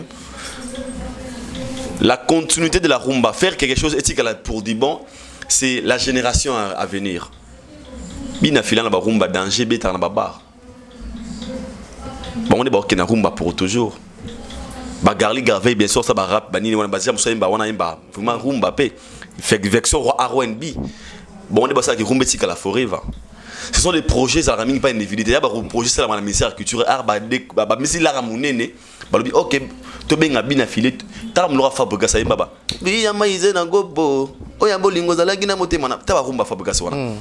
La continuité de la rumba, faire quelque chose éthique pour dire bon, c'est la génération à venir. Bina filan la rumba danger beta na babar. Bon on est bon que na rumba pour toujours. Ba Garli Garvey bien sûr ça ba rap banini wana bazia muso imba wana imba vraiment rumba pe fait version R&B. Bon on est bon ça qui rumba éthique la forever. Ce sont des projets, ça n'a pas une évidence. Il y a des projets, c'est la ministère de la Culture et Art, mais si la ramonene, ok, tu as bien affilé, tu as un fabriqué ça,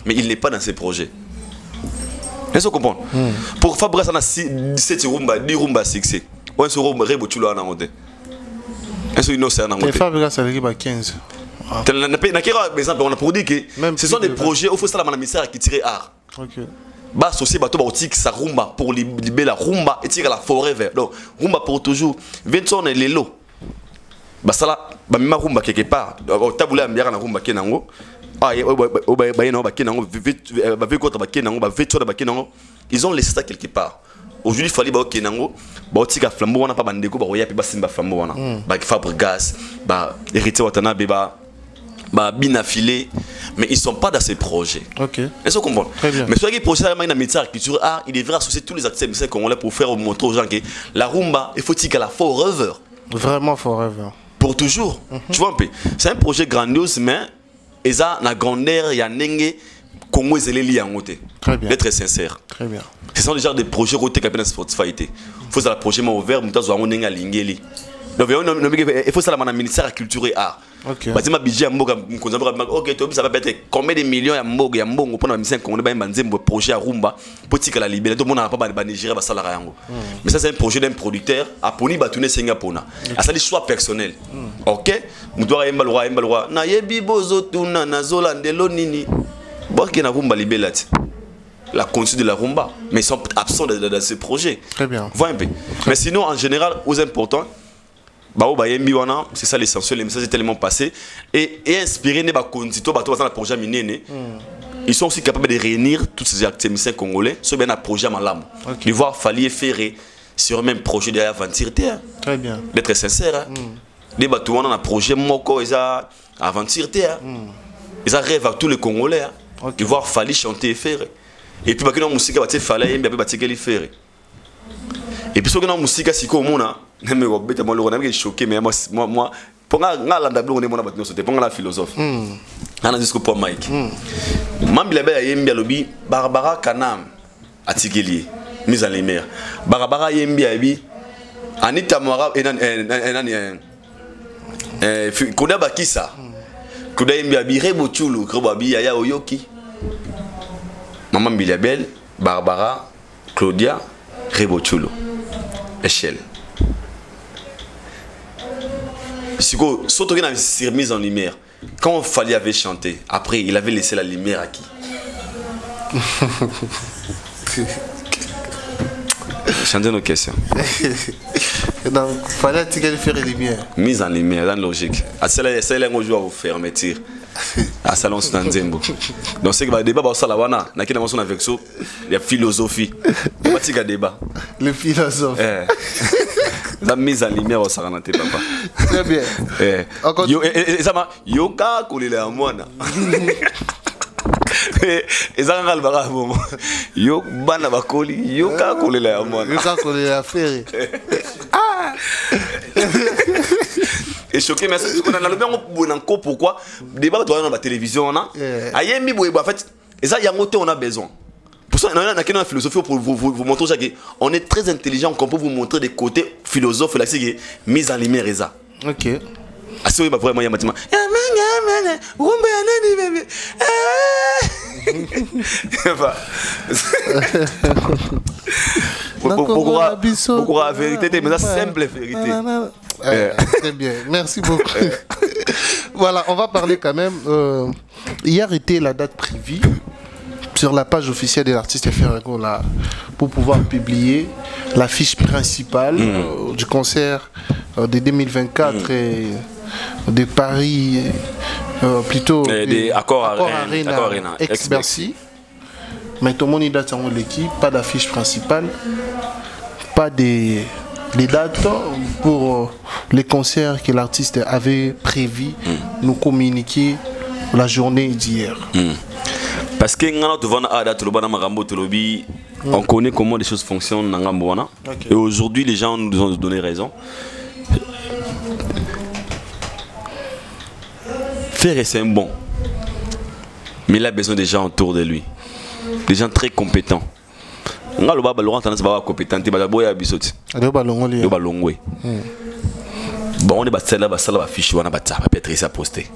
mais il n'est pas dans ces projets. Est-ce que vous comprenez? Pour fabriquer ça, 17 rumba, 10 rumba succès. On se rumba, rebotulo à n'amote. Est-ce que nous sommes en train de fabriquer ça, il y a 15. On a produit que ce sont des projets où il faut ça la ministère qui tire art. Bah associé bateau bautique ça rumba pour libérer la rumba et tirer la forever. Donc rumba pour toujours. 20 ans les lots. Bah ça là bah même rumba quelque part. Taboula bien na rumba kenango. Ah ils ont laissé ça quelque part. Aujourd'hui il fallait bah kenango. Bah tika flambeau on a pas bandeko bah roya puis bah simba flambeau on a. Bah Fabre Gas bah héritier Watanabe bah bien affilé, mais ils ne sont pas dans ces projets. Ok. Est-ce que vous comprenez? Très bien. Mais sur les projets de la métier culture art, il devrait associer tous les acteurs musiciens congolais pour faire montrer aux gens que la rumba, il faut qu'il y ait la forever. Vraiment forever. Pour toujours. Tu vois un peu. C'est un projet grandiose, mais ils ont la grandeur, il y a Nenge, Congo et Zéléli en côté. Très bien. D'être sincère. Très bien. Ce sont déjà des projets rotés qui appellent Spotify. Il faut que le projet soit ouvert, mais il faut que Lingeli. Donc il faut que le ministère de la Culture et Art. Ok. Bah c'est ma budget mboga ok to ça va peut-être combien de millions ya mboga pour na mission qu'on ba manzembo projet à rumba politique la libérer tout le monde n'a pas ba Nigeria ba salaire yango. Mais ça c'est un projet d'un producteur à Poni ba tourner Singapour na. Ça c'est choix personnel. OK mutoa yemba le roi na yebi bozo tuna na zolandelo nini bon qui na rumba libelati la conduite de la rumba mais ils sont absents de ce projet. Très bien. Vois un peu. Mais sinon en général aux importants c'est ça l'essentiel, les messages sont tellement passés et inspirés par le projet Minene. Ils sont aussi capables de réunir tous ces acteurs congolais sur un projet Malam. De voir Fali et Ferré sur le même projet d'aventure. Très bien. D'être sincère. Les bateaux ont un projet Moko, ils ont aventure. Ils rêvent à tous les Congolais de voir Fali chanter et Ferré. Et puis, ils ont musique à Fali et Ferré. Et puis, ceux qui ont musique à Siko Mona, je suis choqué, mais moi, pour la philosophe. On a dit pour Mike. Barbara Kanam, Atigeli, mise en lumière. Barbara Yembi Abi, Anita Mora, Kuda Bakisa, Kuda Yembi Abi, Rebochulu, Krobabi, Yaya Oyoki. Maman Bilabel, Barbara, Claudia, Rebochulu. Échelle. Surtout qu'il avait mise en lumière. Quand Fali avait chanté, après il avait laissé la lumière à qui? Chanter nos questions. Donc, fallait faire la lumière. Mise en lumière, dans la logique. C'est là qu'on joue à vous faire métier. À Salon Stanzembo. Donc, c'est que le débat, c'est avec ça, il y a philosophie. Il y a débat. Le philosophe. La mise en lumière au Saranate, papa. Très bien. Yoka, koulé à moi. Et ça va le bon. Yo bana bakoli, yoka koulé à moi. Yoka koulé à faire. Et choqué, mais on a le même encore pourquoi débat dans la télévision là. Ayemi boy en fait, et ça il y a on a besoin. Pour ça, on a une philosophie pour vous montrer qu'on est très intelligent, qu'on peut vous montrer des côtés philosophes, là, c'est mise en lumière et ça. Ok. Ah, c'est vraiment, il y a bâtiment. Beaucoup la vérité, mais la simple vérité. Très bien, merci beaucoup. Voilà, on va parler quand même. Hier était la date prévue sur la page officielle de l'artiste Ferrago là, pour pouvoir publier la fiche principale du concert de 2024 et de Paris, plutôt des Accords Arena, ex-Bercy. Mais tout le monde est dans l'équipe, pas d'affiche principale, pas des dates pour les concerts que l'artiste avait prévu nous communiquer la journée d'hier. Parce que on connaît comment les choses fonctionnent. Et aujourd'hui, les gens nous ont donné raison. Faire c'est un bon. Mais il a besoin des gens autour de lui. Des gens très compétents. Laurent Tendance va compétent. Il va boya bisoti. Il va longwe. Bon, on est battu là, va fiche, on a battu, va peut-être ça poster.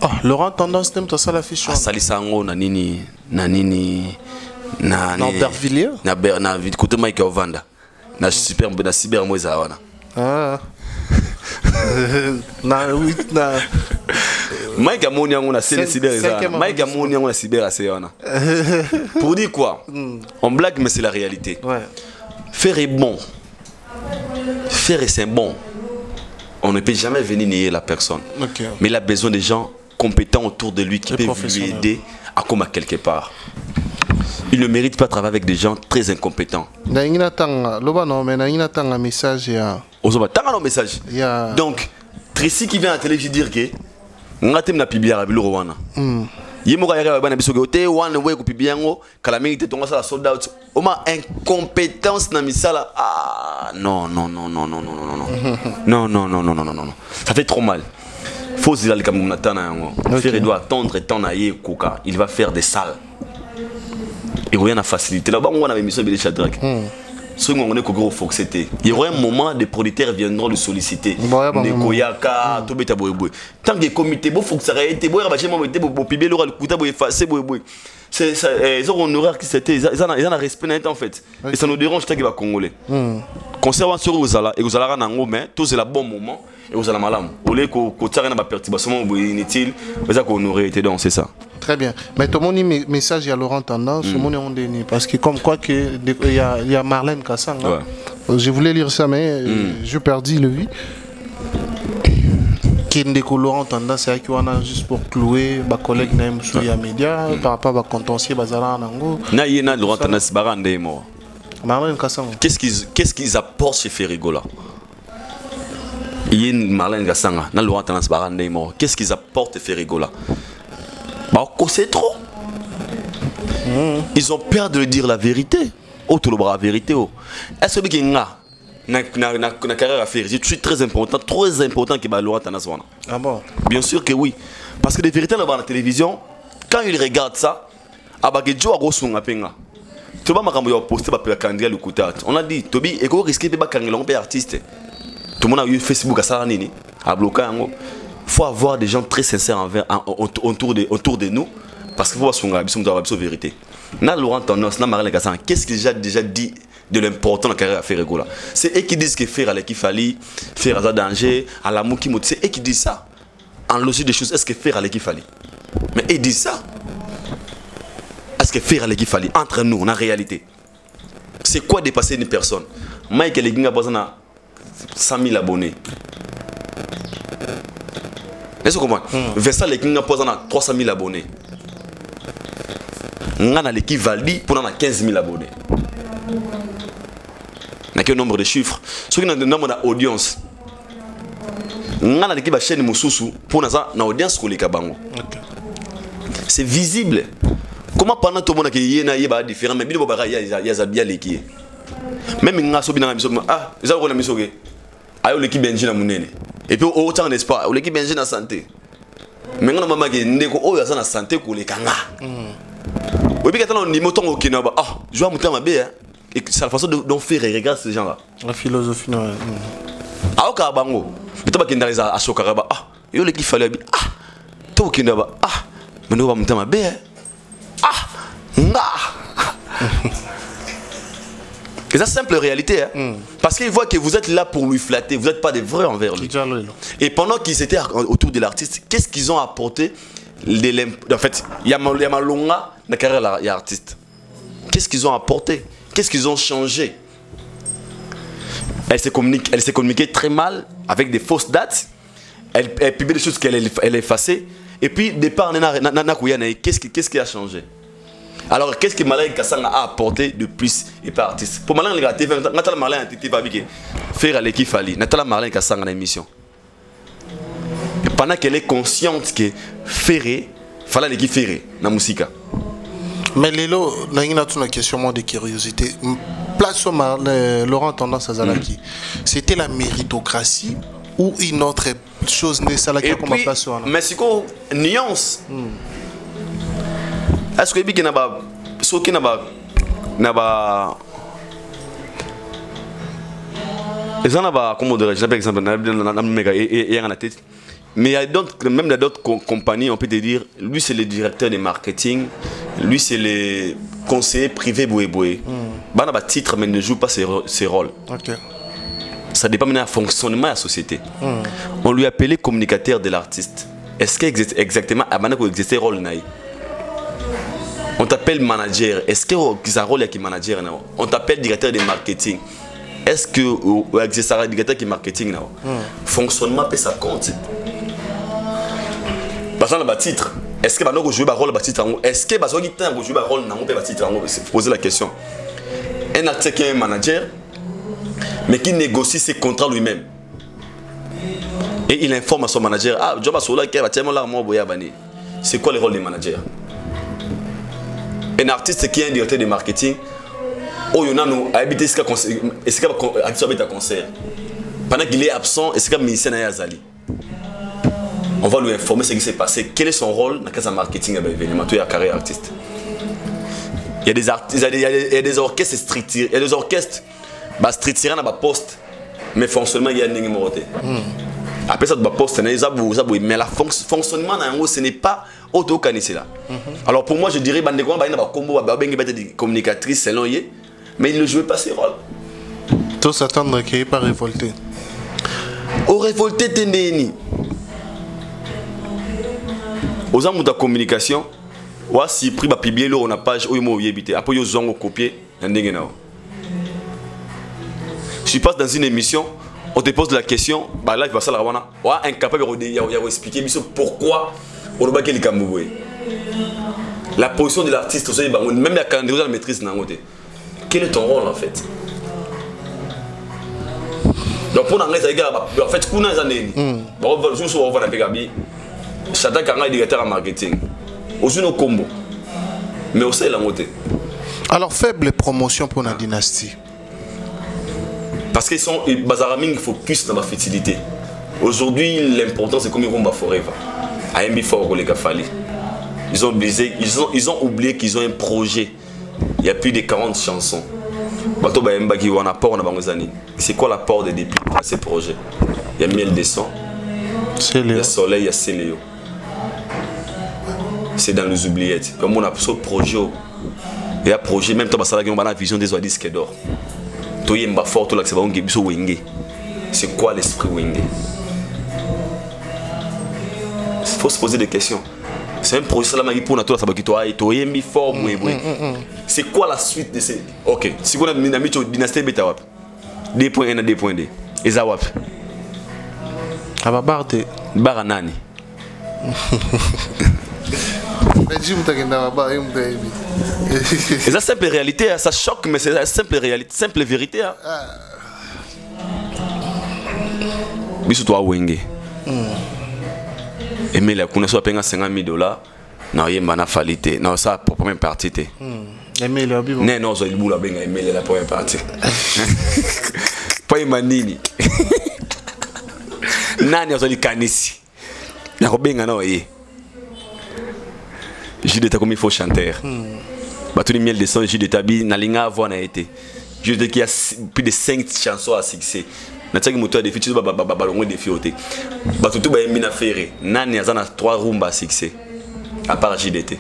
Ah, Laurent Tendance t'aimes ça la fiche. Salisango nanini nanini na Bervilliers. Na vite côté Mike Ovanda. Na super na cyber moza wana. Ah. Na oui na Mike Amoni yango na cyber ça. Mike Amoni yango na cyber ça wana. Pour dire quoi? On blague mais c'est la réalité. Ouais. Faire est bon. Faire c'est bon. On ne peut jamais venir nier la personne. Okay. Mais il a besoin de gens compétents autour de lui qui peuvent lui aider à comme à quelque part. Il ne mérite pas de travailler avec des gens très incompétents. Message. Donc, Tracy qui vient à la télévision dire que ngatem na pibia bila Rwanda. Yemoka yaka bana biso gote one way ko pibia ngo kala mérite tonga sala sold out. Oma incompétence na misala. Ah non. Non. Ça fait trop mal. Faut dire le comme natana yango. Faire doit attendre temps na ye koka, il va faire des salles. Et rien à faciliter. Là-bas on a émission de Shadrach. Ce qu'on est gros faut que c'était. Il y aura un moment des producteurs viendront le solliciter. Des koyaka, tout beta boy. Tant que les comités faut que ça ait été boy rabacher moi était pour piber le kuta boy effacer boy. C'est ça ils ont honoraire qui c'était ils en respect net en fait. Et ça nous dérange tant qu'il va congolais. Conservant sur Ozala et Ozala nango mais tout c'est le bon moment et Ozala malam. Au lieu que tsara na ba perturbation inutile, mais ça qu'on honorer était donc c'est ça. Très bien. Mais tout le monde message à Laurent Tendance, tout le monde est en déni. Parce que comme quoi il y a Marlène Kassanga. Ouais. Je voulais lire ça, mais je perdis le vie. Qui est Laurent Tendance, c'est qui a juste pour clouer ma collègue Naïm Souya Média par rapport à contentieux Bazara Nango. Naïna Laurent Tendance Barande est mort. Marlène Kassanga. Qu'est-ce qu'ils apportent chez Ferrigola? Il y a une Marlène Kassanga, Laurent Tendance Barande est mort. Qu'est-ce qu'ils apportent chez Ferrigola? C'est trop. Ils ont peur de dire la vérité. Tout le bras la vérité. Est-ce que tu as une carrière à faire? Je suis très important que Laurent Tendance. Ah bon? Bien sûr que oui. Parce que les vérités là-bas à la télévision, quand ils regardent ça, on a dit, Tobi, il faut risquer de faire artiste. Tout le monde a eu Facebook à ça, à bloquer. Il faut avoir des gens très sincères autour de nous parce qu'il faut avoir la vérité. Laurent Tendance, Marlène Kassanga, qu'est-ce qu'il a déjà dit de l'important de la carrière à Ferrigola? C'est eux qui disent que faire à l'équipe fallait, faire à danger, à l'amour qui motive. C'est eux qui disent ça. En logique des choses, est-ce que faire à l'équipe fallait? Mais ils disent ça. Est-ce que faire à l'équipe fallait? Entre nous, en réalité. C'est quoi dépasser une personne? Michael Eginga a 100 000 abonnés. Est-ce que vous comprenez? Vincent Lekinga pose 300 000 abonnés. Ngana l'équipe Valdi pour 15 000 abonnés. N'a quel nombre de chiffres? Ce qui est le nombre d'audience. Ngana l'équipe a chaîne Moussousou pour une audience pour les Kabango. C'est visible. Comment pendant tout le monde qui est a différent, mais il y a bien l'équipe. Même Nga Sobi na miso ah, ils ont mis soge. Ayo l'équipe Benjina Munene. Et puis autant n'est-ce pas, l'équipe Benjina santé. Mais on a maman qui ndeko o ya na santé ko le kanga. Oui, puis quand on dit moton au Kinaba, ah, je vais monter ma bé et c'est la façon dont faire regarde ces gens-là. La philosophie non. Ah, ok, bango. Mais tu vas qu'il à Sokaraba, ah, yo l'équipe fallait ah, toi au Kinaba, ah, mais nous va monter ma bé. Ah, nga. C'est la simple réalité. Hein? Parce qu'il voit que vous êtes là pour lui flatter, vous n'êtes pas des vrais envers lui. Et pendant qu'ils étaient autour de l'artiste, qu'est-ce qu'ils ont apporté? En fait, il y a Malonga dans la carrière de l'artiste. Qu'est-ce qu'ils ont apporté? Qu'est-ce qu'ils ont changé? Elle s'est communiquée très mal, avec des fausses dates. Elle publie des choses qu'elle effacée. Et puis, départ, qu'est-ce qui a changé? Alors, qu'est-ce que Marlène Kassanga a apporté de plus et pas artiste? Pour Marlène, Marlène faire à l'équipe Fali, Nathalie Marlène Kassanga dans l'émission. Pendant qu'elle est consciente que Ferré, fallait l'équipe Ferré dans la musique. Mais Lélo, il y a une question de curiosité. Place au Laurent Tendance à Zalaki. C'était la méritocratie ou une autre chose n'est ça qui a comme place au mais c'est quoi nuance? Est-ce que ce qui n'a pas comment dire, je n'ai pas exemple, mais il y a d'autres, même dans d'autres compagnies, on peut te dire, lui c'est le directeur de marketing, lui c'est le conseiller privé boué-boué. Il a un titre mais ne joue pas ses rôles. Okay. Ça dépend maintenant du fonctionnement de la société. On lui appelait communicateur de l'artiste. Est-ce qu'il existe exactement un rôle? On t'appelle manager. Est-ce qu'il y a un rôle qui manager? On t'appelle directeur de marketing. Est-ce que existe un directeur qui marketing? Fonctionnement peut ça compte. Parce que dans le titre, est-ce que vous jouez un rôle dans le titre? Est-ce que vous jouez un rôle dans le titre? Posez la question. Un artiste qui est un manager, mais qui négocie ses contrats lui-même. Et il informe à son manager, ah, c'est quoi le rôle des managers? Un artiste qui est un directeur de marketing, oh, il y a un habité ce concert. Pendant qu'il est absent, est-ce qu'il y a un musicien à Yazali? On va lui informer ce qui s'est passé. Quel est son rôle dans le marketing à l'événement? Il y a un carré artiste. Il y a des artistes, il y a des orchestres stricts. Il y a des orchestres stricts dans le poste, mais fonctionnement il y a un numéro. Après ça, le poste, mais le fonctionnement ce n'est pas auto-organisé là. Alors pour moi, je dirais que les communicatrices, c'est l'oeil, mais ils ne jouaient pas ces rôles. Tous s'attendent qu'il n'y ait pas révolté. Au révolté, t'es aux hommes de communication, si pris publier leur on a page où ils habité après ils ont copié je passe dans une émission, on te pose la question, bah là il va ça la wana incapable de expliquer pourquoi on a pas la position de l'artiste même la candidature la maîtrise n'a pas. Quel est ton rôle en fait? Donc pour en fait kuna zaneni on va na Chata Kanga est directeur en marketing. Aussi nos combos. Mais aussi la montée. Alors faible promotion pour la dynastie. Parce qu'ils sont bazaraming focus dans la fertilité. Aujourd'hui l'important c'est comme ils vont forever. AMB fort les Kafali. Ils ont oublié qu'ils ont un projet. Il y a plus de 40 chansons. Bato ba mba qui on apport na bangozani. C'est quoi l'apport des députés à ces projets? Il y a Miel des Sons. Il y a Soleil, il y a Céléo. C'est dans les oubliettes. Comme on a ce projet, il y a un projet, même temps, on a la vision des oiseaux qui d'or. C'est quoi l'esprit Wenge? Il faut se poser des questions. C'est un projet pour nous, c'est quoi la suite de ces. Ok, si vous avez une dynastie Betawap, 2.1 à 2.2, et Zawap. Ababarte. Baranani. Et ça, simple réalité, ça choque, mais c'est la simple réalité, simple vérité. Bisous toi Wenge. Et mais la connaissance à $50 000, non, il y a une falité. Non, ça pour première partie. Mais le bibo. Non, ça il boule à bien aimer la première partie. Pas manini. Nani on dit kanisi. Na robenga no ye. J'ai comme il faut chanter. Tous les miels de son, j'ai des tabis, na linga avoir na été. Je dis qu'il y a plus de 5 chansons à succès. Na tagi moto des filles balongo des filles. Tout ba mina ferré. Nani azana 3 rumba à succès. À part JDT.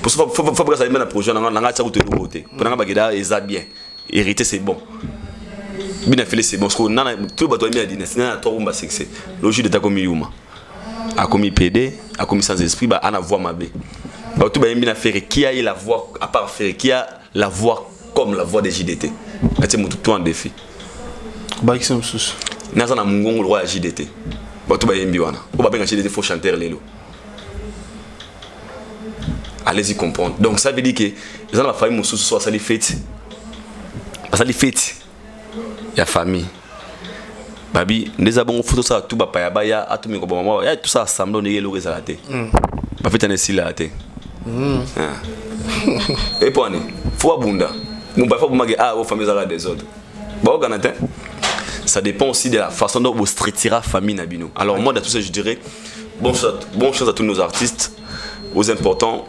Pour ça faut que ça mène un projet na nga tsa ko te nouveauté. Pour nga bageda eza bien. Hérité c'est bon. Bien fait c'est bon parce que nana tout bato mi a dit na 3 rumba succès. Logique de ta comme yuma. A commis PD, a commis sans esprit, bah, à la voix mabé. Bah, tout bien faire qui a la voix, à part faire, qui a la voix comme la voix des JDT. C'est tout un défi. Bah, qui sont sous. N'a pas mon roi à JDT. Bah, tout bien bien. On va bien JDT, faut chanter les lots. Allez-y comprendre. Donc ça veut dire que les gens de la famille, mon sous soit ça les fêtes. Ça les fêtes. Il y a famille. Babi, nous avons fait ça tout bas paya à tout mon maman, il y a tout ça assemblé on est le résalté. Pas fait un essai là té. Et pour année, faut abunda. Mon papa pour manger aux familles des autres. Bon Ganatin. Ça dépend aussi de la façon dont vous structurez la famille Nabino. Alors moi dans tout ça je dirais bonne chance à tous nos artistes, aux importants.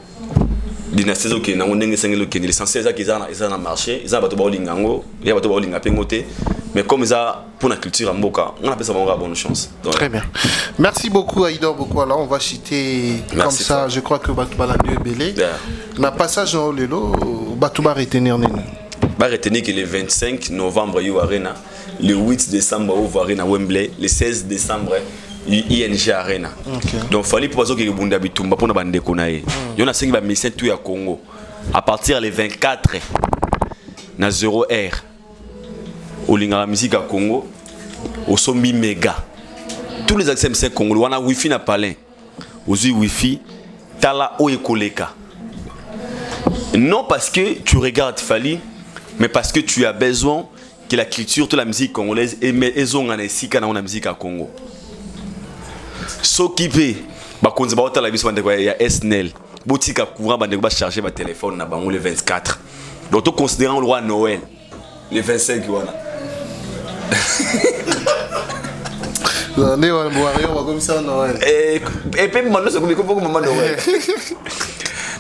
dynastie zo ke na ndenge sengelo ke l'essentiel qu'ils ont na marché ils ont bato ba lingango ya bato ba linga pengote mais comme ça pour la culture en Mboka on appelle ça bonne chance. Donc, très bien, merci beaucoup Aïdor Bokwala. On va citer comme ça frère. Je crois que bato balandi ebele na passage en lelo bato ba retenir nene ba retenir que le 25 novembre yo arena, le 8 décembre au arena Wembley, le 16 décembre ING Arena. Okay. Donc fallait pour que bunda bitumba pour na bande konae. Yona sengi ba mission tout ya Congo. À partir le 24 na 0R. Au linga musique à Congo au sombi méga. Tous les accès MC Congo, wana wifi na palin. Ozu wifi tala o ekoleka. Non parce que tu regardes Fali, mais parce que tu as besoin que la culture, toute la musique congolaise et la musique à Congo. Ce qui peut, il y a SNL, boutique à courant, il va charger mon téléphone le 24. Donc, tout considérant le roi Noël, le 25. Et puis, maintenant, c'est comme maman Noël.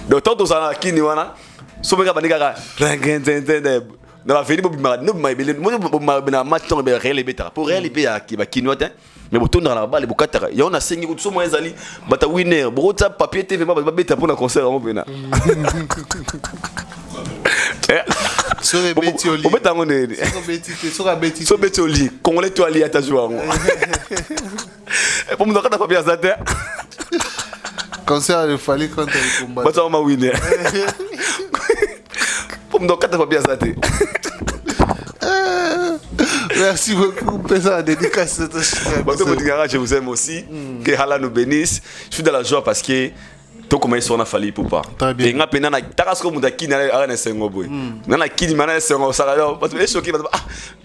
Donc, tant que ça, qui n'est pas so mega bandika dans la vie no match réel beta pour réel beta qui va kinote mais boton dans la balle bokata ya on a sengi so mo ezali bata winner brota papier TV ba beta pour un concert on vena so les beti oli beta ngone so beti oli congolais to ali atajua pour me donner papier ça terre concert il fallait quand il combat bata on ma winner pour me donner papier ça terre. Merci beaucoup pour cette dédicace. Je vous aime aussi. Que Allah nous bénisse. Je suis dans la joie parce que tout comme ils sont fallu pour pas. Et nga pena na takasko mudaki na ana sengo boy. Na na kini mana sengo sala parce que les choqués ah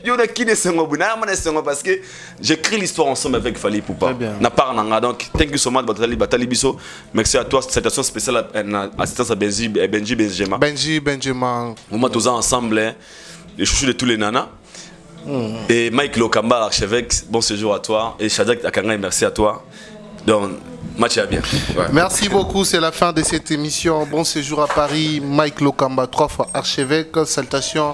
yo na kini sengo boy na mana sengo parce que j'écris l'histoire ensemble avec Fali Poupa. Na part nanga donc thank you so much Batali Biso. Merci à toi cette station spéciale assistance à Benji Benjamin. Benji Benjamin. On m'a tous ensemble les chouchous de tous les nanas. Et Mike Lokamba, l'archevêque, bon séjour à toi. Et Shadrach Akanga, merci à toi. Donc, match à bien. Ouais. Merci beaucoup, c'est la fin de cette émission. Bon séjour à Paris, Mike Lokamba, 3 fois archevêque. Salutations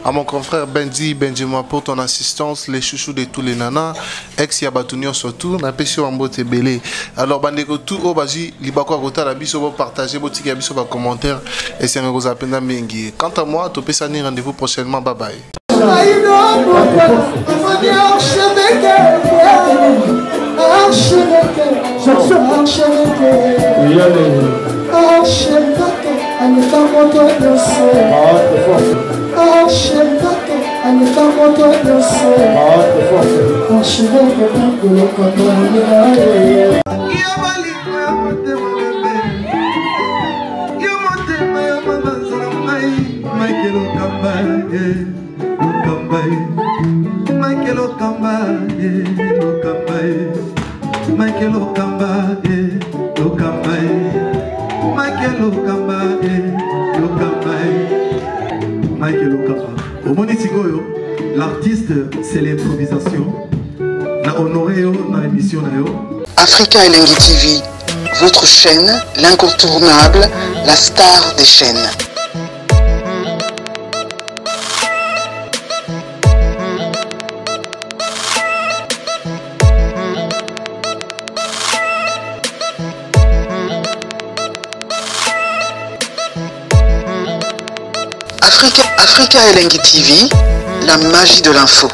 à mon confrère Benji Benjamin pour ton assistance, les chouchous de tous les nanas. Ex-Yabatunio surtout, n'a pas su en beauté belé. Alors, Bandeko, tout au Baji, Libako Agota, la biso, partager, botique à biso, commentaire. Et c'est un gros appel d'Amengi. Quant à moi, tu peux s'en ir, rendez-vous prochainement. Bye bye. Michael Okamba, Michael Okamba, Michael Okamba, Michael Okamba. Au Monitigoyo, l'artiste c'est l'improvisation. Na honoré dans l'émission Africa Elengi TV, votre chaîne, l'incontournable, la star des chaînes. Africa Elengi TV, la magie de l'info.